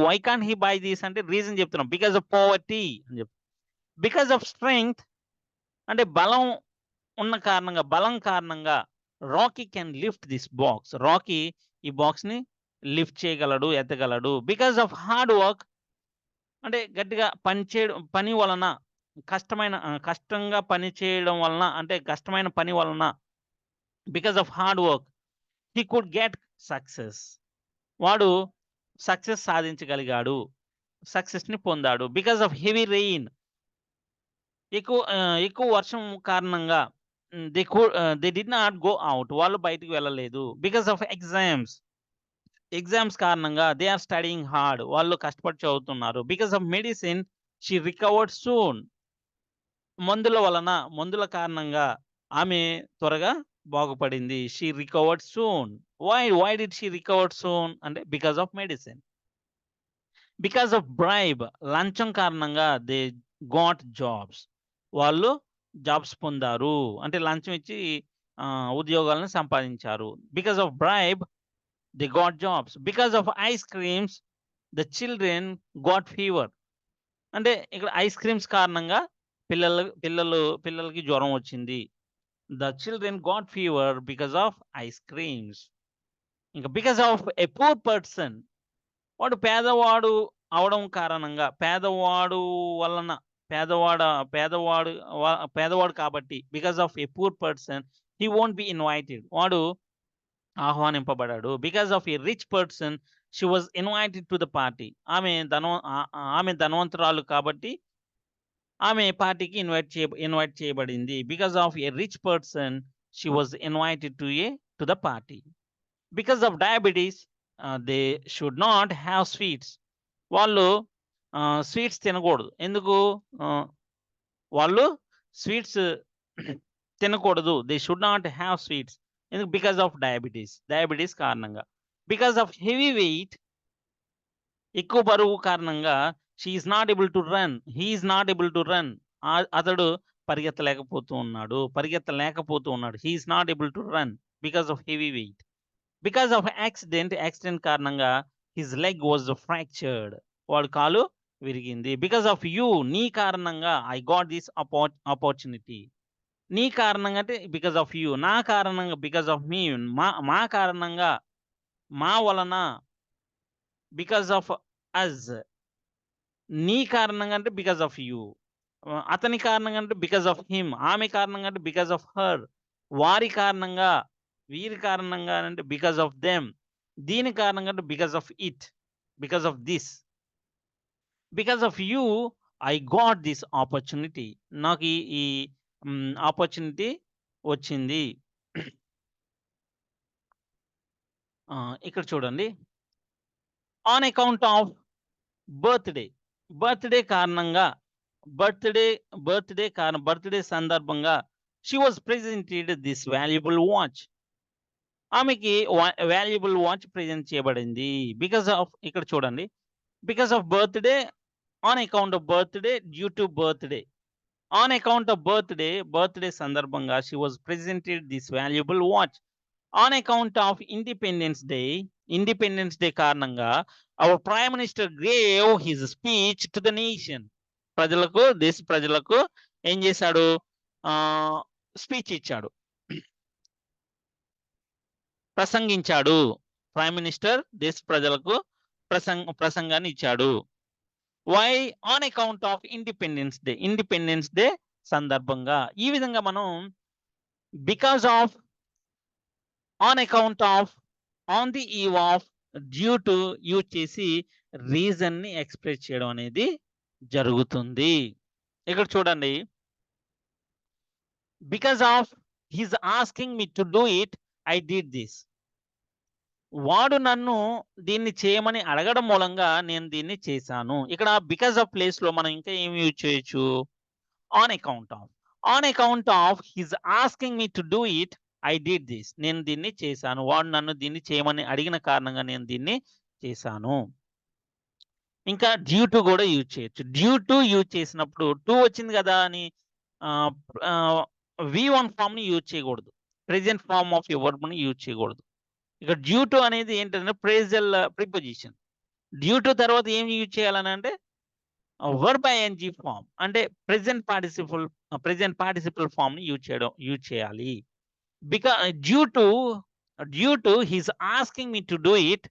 S1: Why can't he buy this అంటే రీజన్ చెప్తున్నాం. బికాస్ ఆఫ్ పోవర్టీ అని చెప్తాం. బికాస్ ఆఫ్ స్ట్రెంగ్త్, అంటే బలం కారణంగా Rocky can lift this box. Rocky ఈ బాక్స్ ని లిఫ్ట్ చేయగలడు, ఎత్తగలడు. బికాస్ ఆఫ్ హార్డ్ వర్క్, అంటే గట్టిగా పని వలన, కష్టంగా పని చేయడం వలన, అంటే కష్టమైన పని వలన, because of hard work he could get success. వాడు సక్సెస్ సాధించగలిగాడు, సక్సెస్ ని పొందాడు. బికాస్ ఆఫ్ హెవీ రెయిన్, ఎక్కువ వర్షం కారణంగా they did not go out. వాళ్ళు బయటికి వెళ్ళలేదు. బికాస్ ఆఫ్ ఎగ్జామ్స్ కారణంగా దే ఆర్ స్టడీయింగ్ హార్డ్. వాళ్ళు కష్టపడి చదువుతున్నారు. Because of medicine she recovered soon. మందుల కారణంగా ఆమె త్వరగా బాగుపడింది. She recovered soon. Why did she recovered soon అంటే because of medicine. Because of bribe, లంచం కారణంగా దే గాట్ జాబ్స్. వాళ్ళు జాబ్స్ పొందారు, అంటే లంచం ఇచ్చి ఉద్యోగాలను సంపాదించారు. Because of bribe they got jobs. Because of ice creams the children got fever. అంటే ఇక్కడ ఐస్ క్రీమ్స్ కారణంగా పిల్లలకి జ్వరం వచ్చింది. The children got fever because of ice creams. ఇంకా because of a poor person, వాడు అవడం కారణంగా, పేదవాడు కాబట్టి, because of a poor person he won't be invited. వాడు ఆహ్వానింపబడాడు. Because of a rich person she was invited to the party. ఆమె ధనవంతురాలు కాబట్టి ఆమె పార్టీకి ఇన్వైట్ చేయబడింది. Because of a rich person she was invited to the party. Because of diabetes they should not have sweets. వాళ్ళు sweets తినకూడదు. ఎందుకు వాళ్ళు sweets తినకూడదు? They should not have sweets. ఎందుకు? బికాస్ ఆఫ్ డయాబెటీస్ కారణంగా. బికాస్ ఆఫ్ హెవీ వెయిట్, ఎక్కువ బరువు కారణంగా she is not able to run, he is not able to run. అతడు పరిగెత్తలేకపోతూ ఉన్నాడు. He is not able to run because of heavy weight. Because of accident కారణంగా his leg was fractured. వాడి కాలు విరిగింది. Because of you, నీ కారణంగా I got this opportunity. నీ కారణంగా అంటే బికాస్ ఆఫ్ యూ, నా కారణంగా బికాస్ ఆఫ్ మీ, మా కారణంగా, మా వలన, బికాస్ ఆఫ్ అస్. నీ కారణంగా అంటే బికాస్ ఆఫ్ యూ, అతని కారణంగా అంటే బికాస్ ఆఫ్ హిమ్, ఆమె కారణంగా అంటే బికాస్ ఆఫ్ హర్, వారి కారణంగా, వీరి కారణంగా అంటే బికాస్ ఆఫ్ దెమ్, దీని కారణంగా అంటే because of it, because of this, because of you I got this opportunity. నాకు ఈ ఆపర్చునిటీ వచ్చింది. ఇక్కడ చూడండి, on account of birthday. Birthday కారణంగా, బర్త్‌డే బర్త్‌డే సందర్భంగా she was presented this valuable watch. ఆమెకి వాల్యుబుల్ వాచ్ ప్రెజెంట్ చేయబడింది. బికాస్ ఆఫ్, ఇక్కడ చూడండి, because of birthday, on account of birthday, due to birthday. On account of birthday సందర్భంగా she was presented this valuable watch. On account of independence Day కారణంగా our prime minister gave his speech to the nation. దేశ ప్రజలకు ఏం చేశాడు? Speech ఇచ్చాడు, ప్రసంగించాడు. Prime minister దేశ ప్రజలకు ప్రసంగాన్ని ఇచ్చాడు. Why? On account of independence day సందర్భంగా. ఈ విధంగా మనం because of, on account of, on the eve of, due to use చేసి రీజన్ ని ఎక్స్ప్రెస్ చేయడం అనేది జరుగుతుంది. ఇక్కడ చూడండి, because of his asking me to do it, I did this. వాడు నన్ను దీన్ని చేయమని అడగడం మూలంగా నేను దీన్ని చేశాను. ఇక్కడ బికాస్ ఆఫ్ ప్లేస్ లో మనం ఇంకా ఏమి యూజ్ చేయొచ్చు? On account of. On account of his asking me to do it, I did this. నేను దీన్ని చేశాను. వాడు నన్ను దీన్ని చేయమని అడిగిన కారణంగా నేను దీన్ని చేశాను. ఇంకా డ్యూ టు కూడా యూజ్ చేయొచ్చు. డ్యూ టు యూజ్ చేసినప్పుడు టు వచ్చింది కదా అని V1 ఫామ్ ని యూజ్ చేయకూడదు. Present form of a verb ని యూజ్ చేయకూడదు. ఇక డ్యూ టు అనేది ఏంటంటే ప్రేజల్ ప్రిపోజిషన్. డ్యూ టు తర్వాత ఏం యూజ్ చేయాలని అంటే వర్బ్ ఐఎన్జీ ఫామ్, అంటే ప్రెజెంట్ పార్టిసిపల్ ఫామ్ ని యూజ్ చేయాలి. Due to his asking me to do it,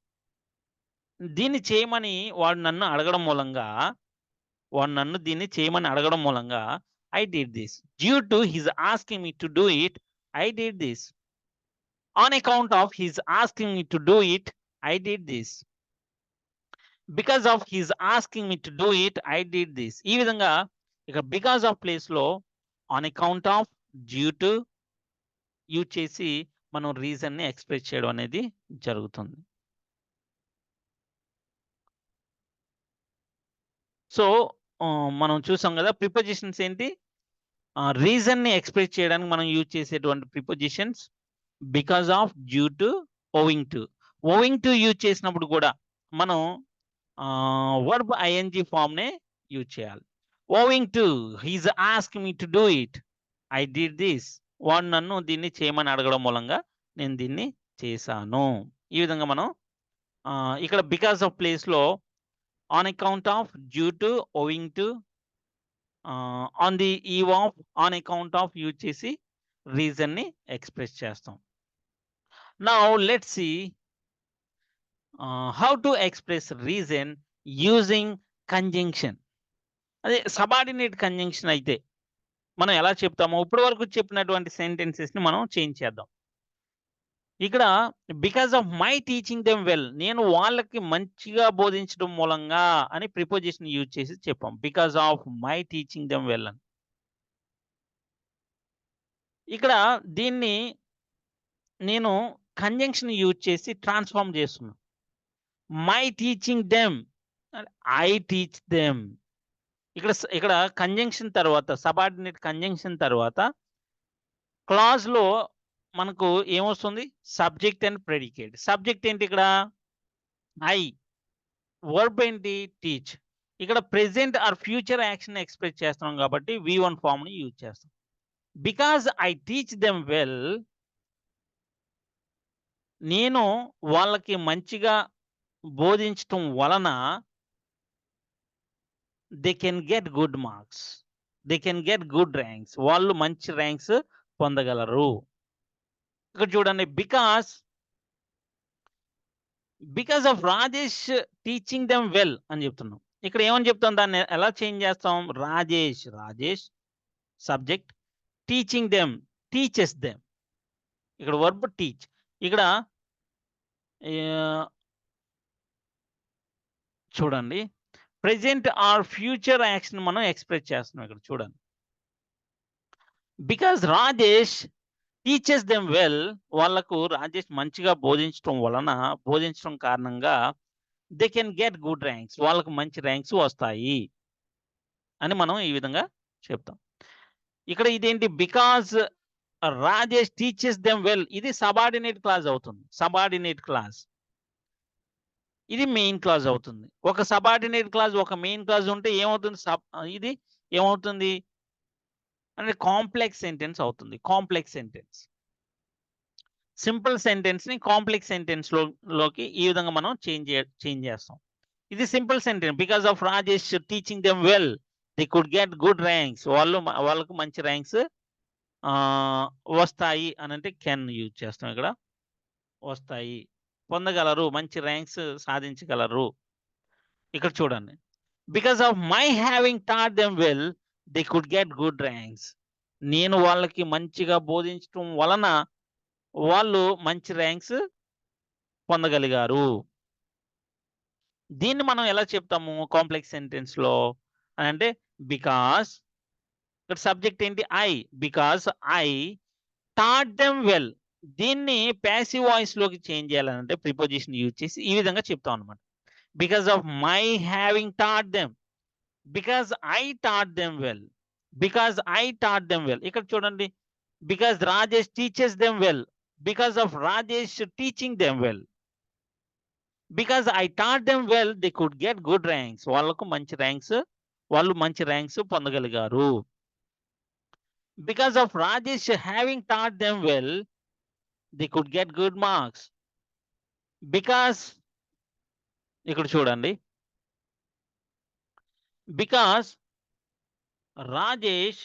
S1: దీన్ని చేయమని వాడు నన్ను దీన్ని చేయమని అడగడం మూలంగా I did this. Due to his asking me to do it, I did this. On account of his asking me to do it, I did this. Because of his asking me to do it, I did this. ఈ విధంగా ఇక because of place లో on account of, due to use చేసి మనం reason ని express చేయడం అనేది జరుగుతుంది. సో మనం చూసాం కదా ప్రిపోజిషన్స్ ఏంటి? రీజన్ ని ఎక్స్ప్రెస్ చేయడానికి మనం యూజ్ చేసేటువంటి prepositions because of, due to, owing to. Owing to use చేసినప్పుడు కూడా మనం వర్బ్ ఐఎన్జీ ఫామ్ నే యూజ్ చేయాలి. Owing to he's ask me to do it, I did this. వాడు నన్ను దీన్ని చేయమని అడగడం మూలంగా నేను దీన్ని చేశాను. ఈ విధంగా మనం ఇక్కడ బికాస్ ఆఫ్ ప్లేస్ లో on account of, due to, owing to, on the eve of, on account of use చేసి రీజన్ ని ఎక్స్ప్రెస్ చేస్తాం. Now let's see how to express reason using conjunction. అదే సబార్డినేట్ కంజంక్షన్ అయితే మనం ఎలా చెప్తామో ఇప్పటి వరకు చెప్పినటువంటి సెంటెన్సెస్ ని మనం చేంజ్ చేద్దాం. ఇక్కడ because of my teaching them well, నేను వాళ్ళకి మంచిగా బోధించడం మూలంగా అని ప్రిపోజిషన్ యూజ్ చేసి చెప్పాం. Because of my teaching them well అని. ఇక్కడ దీన్ని నేను కంజంక్షన్ యూజ్ చేసి ట్రాన్స్ఫార్మ్ చేస్తున్నాను. My teaching them, I teach them. ఇక్కడ కంజంక్షన్ తర్వాత, సబార్డినేట్ కంజంక్షన్ తర్వాత క్లాజ్ లో మనకు ఏమొస్తుంది? Subject and predicate. సబ్జెక్ట్ ఏంటి ఇక్కడ? ఐ. వర్బ్ ఏంటి? టీచ్. ఇక్కడ present or future action express చేస్తున్నాం కాబట్టి V1 ఫామ్ ని యూజ్ చేస్తాం. Because I teach them well, నేను వాళ్ళకి మంచిగా బోధించటం వలన they can get good marks. They can get good ranks. వాళ్ళు మంచి ర్యాంక్స్ పొందగలరు. ఇక్కడ చూడండి, because of Rajesh teaching them well అని చెప్తున్నాం. ఇక్కడ ఏమని చెప్తాం, దాన్ని ఎలా చేంజ్ చేస్తాం? Rajesh subject, teaching them teaches them. ఇక్కడ వర్బ్ టీచ్. ఇక్కడ చూడండి, ప్రెజెంట్ ఆర్ ఫ్యూచర్ యాక్షన్ మనం ఎక్స్ప్రెస్ చేస్తున్నాం. ఇక్కడ చూడండి, because Rajesh teaches them well, వాళ్ళకు రాజేష్ మంచిగా బోధించడం కారణంగా they can get good ranks, వాళ్ళకు మంచి ర్యాంక్స్ వస్తాయి అని మనం ఈ విధంగా చెప్తాం. ఇక్కడ ఇదేంటి, because Rajesh teaches them well, ఇది సబార్డినేట్ క్లాజ్ అవుతుంది. సబార్డినేట్ క్లాజ్, ఇది మెయిన్ క్లాజ్ అవుతుంది. ఒక సబార్డినేట్ క్లాజ్, ఒక మెయిన్ క్లాజ్ ఉంటే ఏమవుతుంది? ఇది ఏమవుతుంది అంటే కాంప్లెక్స్ సెంటెన్స్ అవుతుంది. కాంప్లెక్స్ సెంటెన్స్, సింపుల్ సెంటెన్స్ ని కాంప్లెక్స్ సెంటెన్స్ లోకి ఈ విధంగా మనం చేంజ్ చేస్తాం. ఇది simple sentence, because of Rajesh teaching them well they could get good ranks, వాళ్ళకు మంచి ర్యాంక్స్ వస్తాయి అని అంటే కెన్ యూజ్ చేస్తాం. ఇక్కడ వస్తాయి, పొందగలరు, మంచి ర్యాంక్స్ సాధించగలరు. ఇక్కడ చూడండి, because of my having taught them well they could get good ranks, నేను వాళ్ళకి మంచిగా బోధించడం వలన వాళ్ళు మంచి ర్యాంక్స్ పొందగలిగారు. దీన్ని మనం ఎలా చెప్తాము కాంప్లెక్స్ సెంటెన్స్ లో అని అంటే, బికాస్ ఇక్కడ సబ్జెక్ట్ ఏంటి? I. Because I taught them well, దీన్ని ప్యాసివ్ వాయిస్ లోకి చేంజ్ చేయాలంటే ప్రిపోజిషన్ యూజ్ చేసి ఈ విధంగా చెప్తాం అనమాట. Because of my having taught them, because I taught them well, because I taught them well. ఇక్కడ చూడండి, because Rajesh teaches them well, because of Rajesh teaching them well, because I taught them well they could get good ranks, వాళ్ళు మంచి ranks పొందగలిగారు. Because of Rajesh having taught them well they could get good marks. Because ఇక్కడ చూడండి, because Rajesh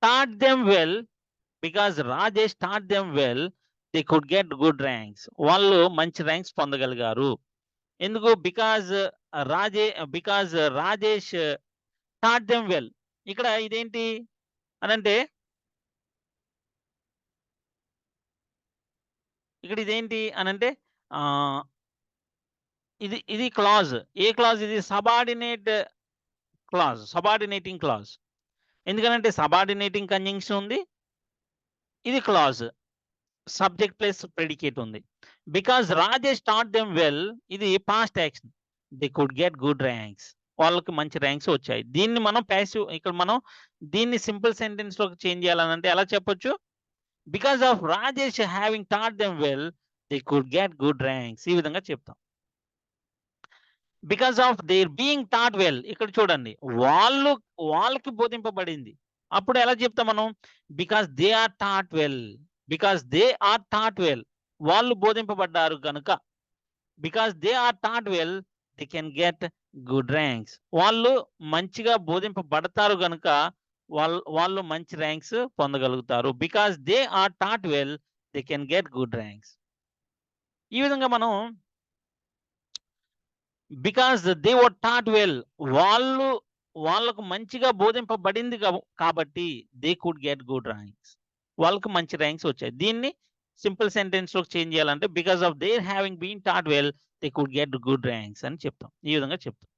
S1: taught them well, because Rajesh taught them well, they could get good ranks, వాళ్ళు మంచి ranks పొందగలిగారు. ఎందుకు? Because Rajesh taught them well. ఇక్కడ ఇదేంటి అనంటే, ఇది క్లాజ్. ఏ క్లాజ్ ఇది? Subordinating clause. ఎందుకనంటే సబార్డినేటింగ్ కంజంక్షన్ ఉంది, ఇది క్లాజ్, సబ్జెక్ట్ ప్లస్ ప్రెడికేట్ ఉంది. Because Rajesh taught them well, ఇది past action, they could get good ranks, వాళ్ళకి మంచి ర్యాంక్స్ వచ్చాయి. దీన్ని మనం ప్యాసివ్, ఇక్కడ మనం దీన్ని సింపుల్ సెంటెన్స్ లోకి చేంజ్ చేయాలనంటే ఎలా చెప్పొచ్చు? Because of Rajesh having taught them well they could get good ranks, ఈ విధంగా చెప్తాం. Because of their being taught well, ఇక్కడ చూడండి, వాళ్ళకి బోధింపబడింది. అప్పుడు ఎలా చెప్తాం మనం? Because they are taught well, వాళ్ళు బోధింపబడ్డారు కనుక, because they are taught well they can get good ranks, వాళ్ళు మంచిగా బోధింపబడతారు కనుక వాళ్ళు మంచి ర్యాంక్స్ పొందగలుగుతారు. Because they are taught well they can get good ranks. ఈ విధంగా మనం because they were taught well, వాళ్ళకు మంచిగా బోధింపబడింది కాబట్టి they could get good ranks, వాళ్ళకు మంచి ర్యాంక్స్ వచ్చాయి. దీన్ని సింపుల్ సెంటెన్స్ లో చేంజ్ చేయాలంటే because of their having been taught well they could get good ranks అని చెప్తాం. ఈ విధంగా చెప్తాం.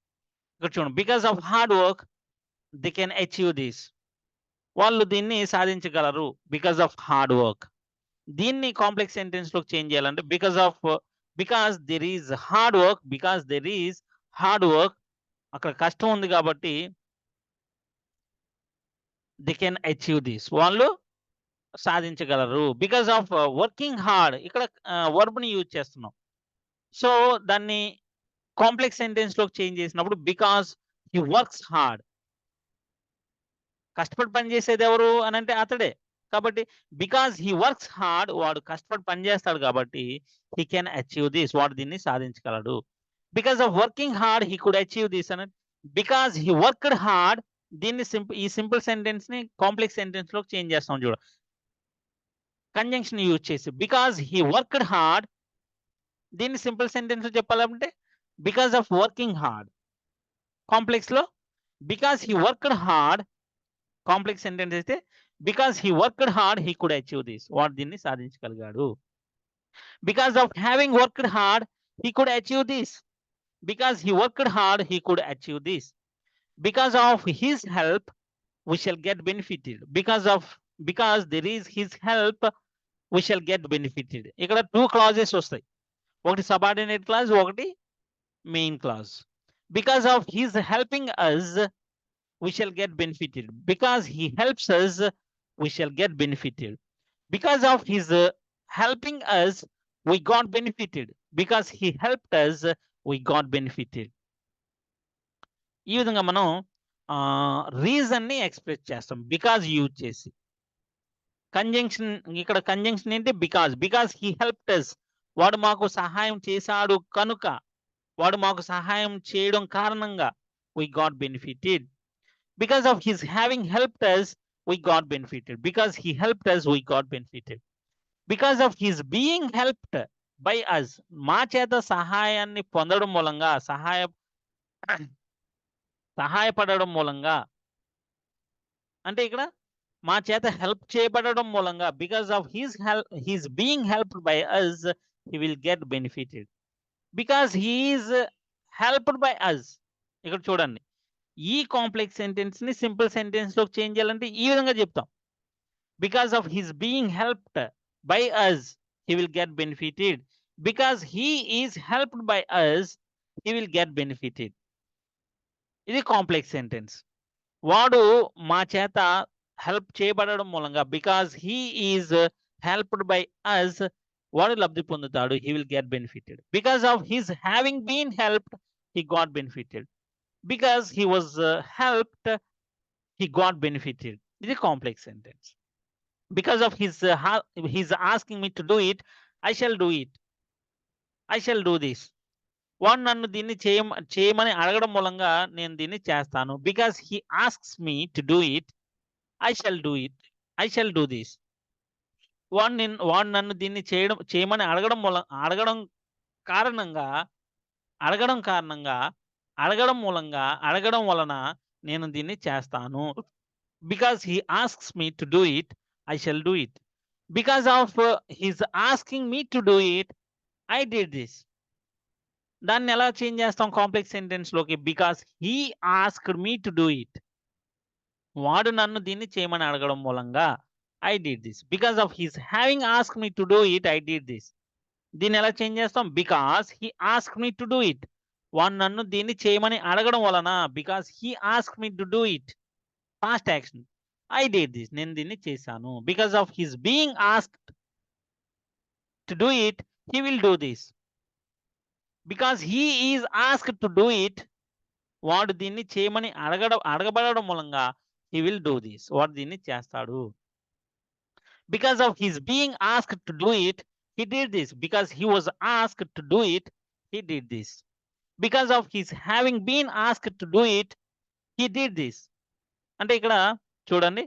S1: ఇక్కడ చూడండి, because of hard work they can achieve this, వాళ్ళు దీన్ని సాధించగలరు. బికాస్ ఆఫ్ హార్డ్ వర్క్, దీన్ని కాంప్లెక్స్ సెంటెన్స్ లో చేంజ్ చేయాలంటే because there is hard work, అక్కడ కష్టం ఉంది కాబట్టి దే కెన్ అచీవ్ దిస్, వాళ్ళు సాధించగలరు. బికాస్ ఆఫ్ వర్కింగ్ హార్డ్, ఇక్కడ వర్బ్ ని యూజ్ చేస్తున్నాం. సో దాన్ని కాంప్లెక్స్ సెంటెన్స్ లోకి చేంజ్ చేసినప్పుడు బికాస్ హీ వర్క్స్ హార్డ్, కష్టపడి పని చేసేది ఎవరు అని అంటే అతడే. కాబట్టి బికాస్ హీ వర్క్స్ హార్డ్, వాడు కష్టపడి పని చేస్తాడు కాబట్టి హీ కెన్ అచీవ్ దిస్, వాడు దీన్ని సాధించగలడు. Because of working hard he could achieve this అని, బికాస్ హీ వర్క్డ్ హార్డ్. దీన్ని ఈ సింపుల్ సెంటెన్స్ ని కాంప్లెక్స్ సెంటెన్స్ లో చేంజ్ చేస్తాం చూడ, కంజంక్షన్ యూజ్ చేసి. బికాస్ హీ వర్క్డ్ హార్డ్, దీన్ని సింపుల్ సెంటెన్స్ లో చెప్పాలంటే because of working hard. Complex లో because he worked hard, complex sentence అయితే because he worked hard he could achieve this, వాడు దీన్ని సాధించగలిగాడు. Because of having worked hard he could achieve this, because he worked hard he could achieve this. Because of his help we shall get benefited, because there is his help we shall get benefited. ఇక్కడ 2 clauses వస్తాయి, ఒకటి subordinate clause, ఒకటి main clause. Because of his helping us we shall get benefited, because he helps us we shall get benefited. Because of his helping us we got benefited, because he helped us we got benefited. ఈ విధంగా మనం reason ని express చేస్తాం because use చేసి. Conjunction, ఇక్కడ conjunction ఏంటి? Because he helped us, వాడు మాకు సహాయం చేశాడు కనుక, వాడు మాకు సహాయం చేయడం కారణంగా we got benefited. Because of his having helped us we got benefited, because he helped us we got benefited. Because of his being helped by us, మా చేత సహాయాన్ని పొందడం మూలంగా, సహాయపడడం మూలంగా అంటే ఇక్కడ మా చేత హెల్ప్ చేయబడడం మూలంగా, because of his being helped by us he will get benefited. Because he is helped by us, ఇక్కడ చూడండి ఈ కాంప్లెక్స్ సెంటెన్స్ ని సింపుల్ సెంటెన్స్ లోకి చేంజ్ చేయాలంటే ఈ విధంగా చెప్తాం. Because of his being helped by us he will get benefited, because he is helped by us he will get benefited. ఇది కాంప్లెక్స్ సెంటెన్స్. వాడు మా చేత హెల్ప్ చేయబడడం మూలంగా, because he is helped by అస్, వాడు లబ్ధి పొందుతాడు, he will get benefited. Because of his having been helped he got benefited, because he was helped he got benefited. ఇది complex sentence. Because of his asking me to do it I shall do it, I shall do this. వాడు నన్ను దీన్ని చేయమని అడగడం మూలంగా నేను దీన్ని చేస్తాను. Because he asks me to do it I shall do it, I shall do this. వాడు నన్ను దీన్ని చేయమని అడగడం వలన నేను దీన్ని చేస్తాను. Because he asks me to do it I shall do it. Because of his asking me to do it I did this. దాన్ని ఎలా చేంజ్ చేస్తాం కాంప్లెక్స్ సెంటెన్స్ లోకి? Because he asked me to do it, వాడు నన్ను దీన్ని చేయమని అడగడం మూలంగా I did this. Because of his having asked me to do it I did this. దీన్ని ఎలా చేంజ్ చేస్తాం? Because he asked me to do it, వాడు నన్ను దీన్ని చేయమని అడగడం వలన, because he asked me to do it, past action, I did this, నేను దీన్ని చేశాను. Because of his being asked to do it he will do this. Because he is asked to do it, వాడు దీన్ని చేయమని అడగబడడం మూలంగా he will do this, వాడు దీన్ని చేస్తాడు. Because of his being asked to do it he did this, because he was asked to do it he did this. Because of his having been asked to do it he did this. అంటే ఇక్కడ చూడండి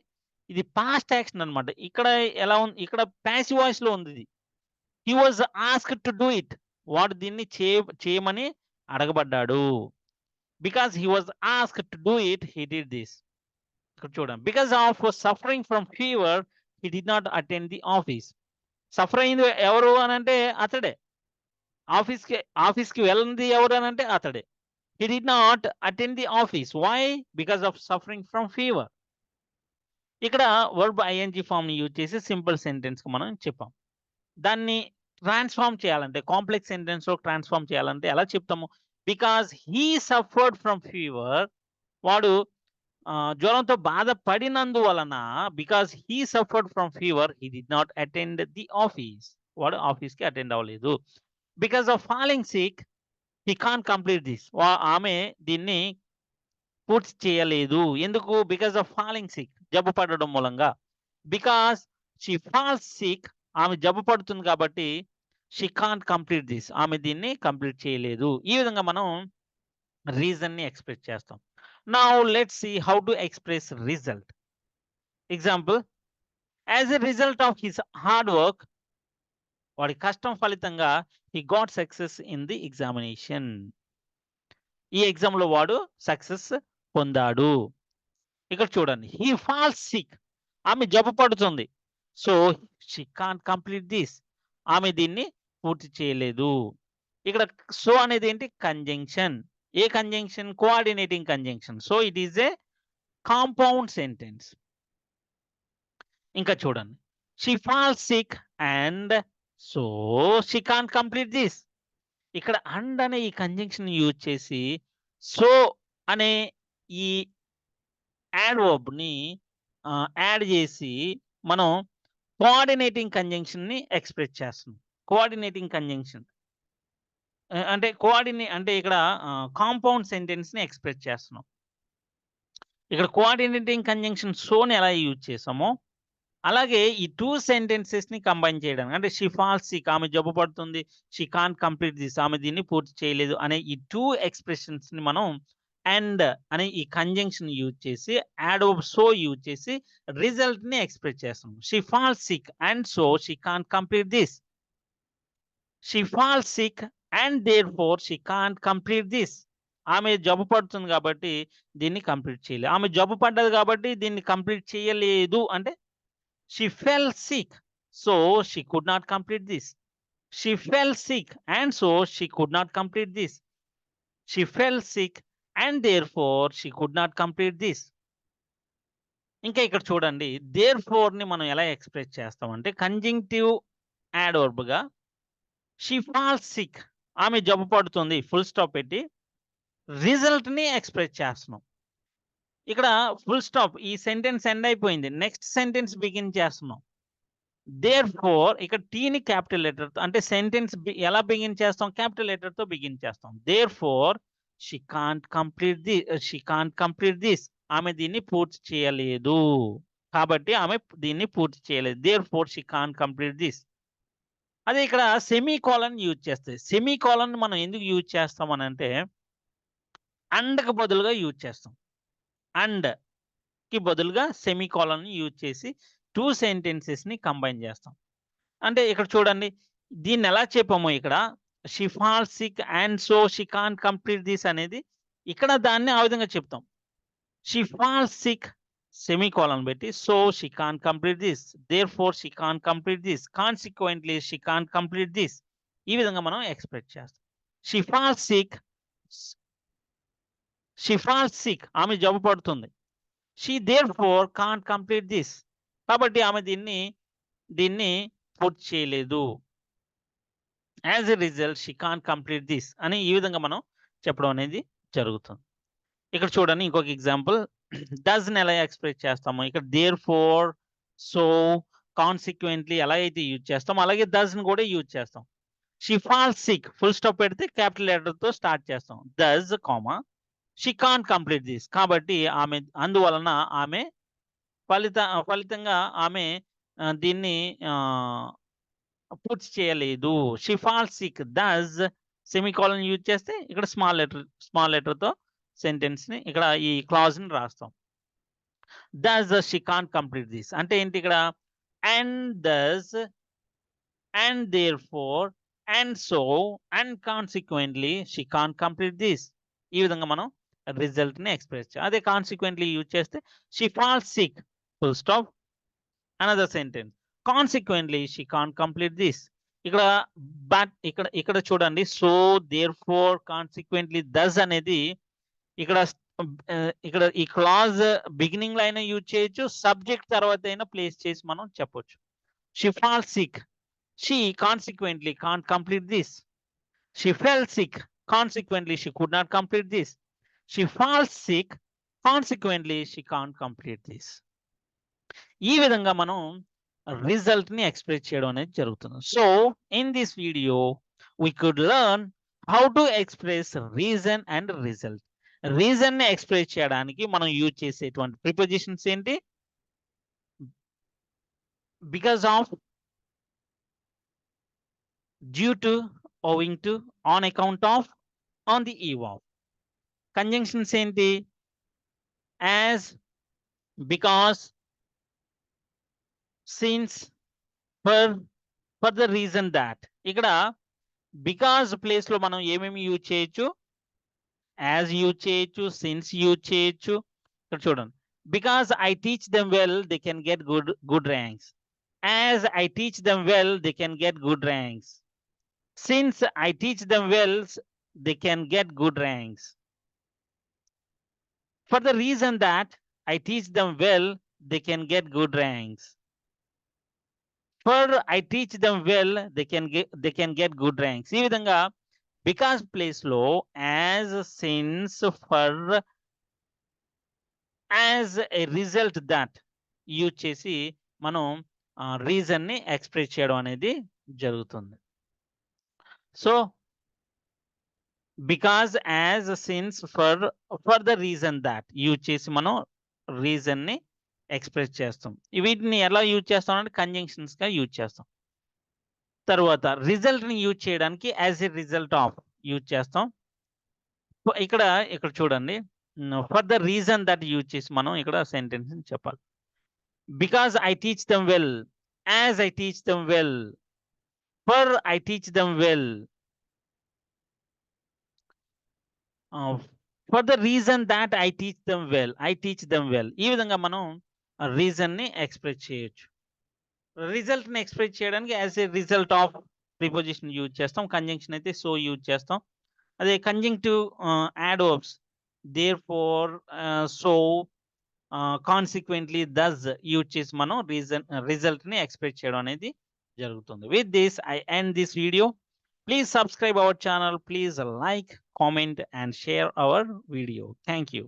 S1: ఇది past action అన్నమాట. ఇక్కడ ఎలా ఉంది? ఇక్కడ passive voice లో ఉంది ఇది. he was asked to do it, వాడు దీన్ని చేయమని అడగబడ్డాడు. Because he was asked to do it he did this. చూడండి, because of suffering from fever he did not attend the office. Suffer అయింది ఎవరు అని అంటే అతడే. ఆఫీస్కి వెళ్ళింది ఎవరు అని అంటే అతడే. He did not attend the office. Why? Because of suffering from fever. ఇక్కడ వర్బ్ ఐఎన్జీ ఫామ్ ని యూజ్ చేసి సింపుల్ సెంటెన్స్ కి మనం చెప్పాం. దాన్ని ట్రాన్స్ఫార్మ్ చేయాలంటే, కాంప్లెక్స్ సెంటెన్స్ లో ట్రాన్స్ఫార్మ్ చేయాలంటే ఎలా చెప్తాము? Because he suffered from fever, వాడు జ్వరంతో బాధపడినందువలన, because he suffered from fever he did not attend the office, వాడు ఆఫీస్ కి అటెండ్ అవ్వలేదు. Because of falling sick he can't complete this, ఆమె దీన్ని పూర్తి చేయలేదు. ఎందుకు? బికాస్ ఆఫ్ ఫాలింగ్ సిక్, జబ్బు పడడం మూలంగా. బికాస్ షీ ఫాల్స్ సిక్, ఆమె జబ్బు పడుతుంది కాబట్టి షీ కాంట్ కంప్లీట్ దిస్. ఆమె దీన్ని కంప్లీట్ చేయలేదు. ఈ విధంగా మనం రీజన్‌ని ఎక్స్‌ప్రెస్ చేస్తాం. Now let's see how to express result. Example, as a result of his hard work, వాడి కష్టం ఫలితంగా he got success in the examination. ఈ ఎగ్జామ్‌లో వాడు సక్సెస్ పొందాడు. ఇక్కడ చూడండి, హి ఫాల్స్ సిక్. ఆమె జబ్బు పడుతుంది. So she can't complete this. ఆమె దీన్ని పూర్తి చేయలేదు. ఇక్కడ సో అనేది ఏంటి? కంజంక్షన్. ఏ conjunction? Coordinating conjunction. So it is a compound sentence. ఇంకా చూడండి, she falls sick and so she can't complete this. ఇక్కడ అండ్ అనే ఈ కంజంక్షన్ యూజ్ చేసి సో అనే ఈ యాడ్వర్బ్‌ని యాడ్ చేసి మనం కోఆర్డినేటింగ్ కంజంక్షన్‌ని ఎక్స్‌ప్రెస్ చేస్తున్నాం. కోఆర్డినేటింగ్ కంజంక్షన్ అంటే ఇక్కడ కాంపౌండ్ సెంటెన్స్‌ని ఎక్స్‌ప్రెస్ చేస్తున్నాం. ఇక్కడ కోఆర్డినేటింగ్ కంజంక్షన్ సోని ఎలా యూజ్ చేసామో, అలాగే ఈ 2 సెంటెన్సెస్‌ని కంబైన్ చేయడానికి, అంటే షీ ఫాల్స్ సిక్, ఆమె జబ్బు పడుతుంది. షీ కాంట్ కంప్లీట్ దిస్, ఆమె దీన్ని పూర్తి చేయలేదు అనే ఈ 2 ఎక్స్‌ప్రెషన్స్‌ని మనం అండ్ అనే ఈ కంజంక్షన్ యూజ్ చేసి, యాడ్వర్బ్ సో యూజ్ చేసి రిజల్ట్‌ని ఎక్స్‌ప్రెస్ చేస్తాం. She falls sick and so she can't complete this. She falls sick and therefore she can't complete this. ఆమె జబ్బు పడుతుంది కాబట్టి దీన్ని కంప్లీట్ చేయలేదు. ఆమె జబ్బు పడ్డది కాబట్టి దీన్ని కంప్లీట్ చేయలేదు అంటే she fell sick, so she could not complete this. She fell sick and so she could not complete this. She fell sick and therefore she could not complete this. ఇంకా ఇక్కడ చూడండి, దేర్‌ఫోర్‌ని మనం ఎలా ఎక్స్‌ప్రెస్ చేస్తామంటే conjunctive యాడ్వర్బ్‌గా she falls sick, ఆమె జబ్బు పడుతుంది, ఫుల్ స్టాప్ పెట్టి రిజల్ట్‌ని ఎక్స్‌ప్రెస్ చేస్తున్నాం. ఇక్కడ ఫుల్ స్టాప్, ఈ సెంటెన్స్ ఎండ్ అయిపోయింది. నెక్స్ట్ సెంటెన్స్ బిగిన్ చేస్తున్నాం. దేర్‌ఫోర్ ఇక్కడ టీని క్యాపిటల్ లెటర్‌తో, అంటే సెంటెన్స్ ఎలా బిగిన్ చేస్తాం? క్యాపిటల్ లెటర్‌తో బిగిన్ చేస్తాం. Therefore she can't complete this. ఆమె దీన్ని పూర్తి చేయలేదు. కాబట్టి ఆమె దీన్ని పూర్తి చేయలేదు. Therefore she can't complete this. అదే ఇక్కడ సెమీకోలన్ యూజ్ చేస్తాయి. సెమీకోలన్ మనం ఎందుకు యూజ్ చేస్తాం అనంటే, అండ్‌కి బదులుగా యూజ్ చేస్తాం. అండ్‌కి బదులుగా సెమీకోలన్‌ని యూజ్ చేసి 2 సెంటెన్సెస్‌ని కంబైన్ చేస్తాం. అంటే ఇక్కడ చూడండి, దీన్ని ఎలా చెప్పామో ఇక్కడ she falls sick and so she can't complete this అనేది, ఇక్కడ దాన్ని ఆ విధంగా చెప్తాం. షీ ఫాల్స్ సిక్ సెమీకోలన్ పెట్టి so she can't complete this. Therefore she can't complete this. Consequently she can't complete this. ఈ విధంగా మనం ఎక్స్‌ప్రెస్ చేస్తాం. షీ ఫాల్స్ సిక్ ఆమె జబ్బు పడుతుంది. She therefore can't complete this. కాబట్టి ఆమె దీన్ని పూర్తి చేయలేదు. As a result she can't complete this అని ఈ విధంగా మనం చెప్పడం అనేది జరుగుతుంది. ఇక్కడ చూడండి ఇంకొక ఎగ్జాంపుల్, డస్‌ని ఎలా ఎక్స్‌ప్రెస్ చేస్తామో ఇక్కడ దేర్‌ఫోర్, సో, కాన్సిక్వెంట్‌లీ ఎలా అయితే యూజ్ చేస్తామో అలాగే డస్‌ని కూడా యూజ్ చేస్తాం. She falls sick full stop పెడితే క్యాపిటల్ లెటర్‌తో స్టార్ట్ చేస్తాం. Thus, she can't complete this. కాబట్టి అందువలన ఆమె ఫలితంగా ఆమె దీన్ని పూర్తి చేయలేదు. She falls sick thus semicolon use చేస్తే ఇక్కడ స్మాల్ లెటర్‌తో సెంటెన్స్‌ని ఇక్కడ ఈ క్లాజ్‌ని రాస్తాం. Thus she can't complete this అంటే ఏంటి ఇక్కడ? And thus and therefore and so and consequently she can't complete this. ఈ విధంగా మనం రిజల్ట్‌ని ఎక్స్‌ప్రెస్ చేయాలి. అదే కాన్సిక్వెంట్‌లీ యూజ్ చేస్తే she falls sick full stop another sentence. Consequently she can't complete this. ఇక్కడ చూడండి, సో, దేర్‌ఫోర్, కాన్సిక్వెంట్‌లీ, డస్ అనేది ఇక్కడ ఈ క్లాజ్ బిగినింగ్‌లో అయినా యూజ్ చేయొచ్చు. సబ్జెక్ట్ తర్వాత అయినా ప్లేస్ చేసి మనం చెప్పొచ్చు. She falls sick, she consequently can't complete this. She fell sick, consequently she could not complete this. She falls sick, consequently she can't complete this. ఈ విధంగా మనం రిజల్ట్‌ని ఎక్స్‌ప్రెస్ చేయడం అనేది జరుగుతుంది. So, in this video we could learn how to express reason and result. రీజన్‌ని express చేయడానికి మనం యూజ్ చేసేటువంటి ప్రిపోజిషన్స్ ఏంటి? Because of, due to, owing to, on account of, on the eve of. Conjunctions ఏంటి? As, because, since, for, for the reason that. ఇక్కడ because place లో మనం ఏమేమి యూజ్ చేయొచ్చు? యాజ్ యూజ్ చేయొచ్చు, సిన్స్ యూజ్ చేయొచ్చు. ఇక్కడ చూడండి, because I teach them well they can get good ranks. As I teach them well they can get good ranks. Since I teach them well they can get good ranks. For the reason that I teach them well, they can get good ranks. For I teach them well, they can get good ranks. ఈ విధంగా because place లో as, since, for, as a result that use చేసి మనం reason ని express చేయడం అనేది జరుగుతుంది. So because, as, since, for the reason that use చేసి మనం రీజన్ ని ఎక్స్ప్రెస్ చేస్తాం. వీటిని ఎలా యూజ్ చేస్తాం అంటే కంజంక్షన్స్ గా యూజ్ చేస్తాం. తర్వాత రిజల్ట్ ని యూజ్ చేయడానికి as a result of use చేస్తాం. ఇక్కడ చూడండి, for the reason that use చేసి మనం ఇక్కడ సెంటెన్స్ చెప్పాలి. Because I teach them well, as I teach them well, for I teach them well, for the reason that I teach them well, I teach them well. ఈ విధంగా మనం reason ని express చేయొచ్చు. Result ని express చేయడానికి as a result of preposition use చేస్తాం. Conjunction అయితే so use చేస్తాం. అదే conjunctive adverbs therefore, so, consequently, thus use చేసి మనం రిజల్ట్ ని ఎక్స్ప్రెస్ చేయడం అనేది జరుగుతుంది. With this I end this video. Please subscribe our channel. Please like, comment and share our video. Thank you.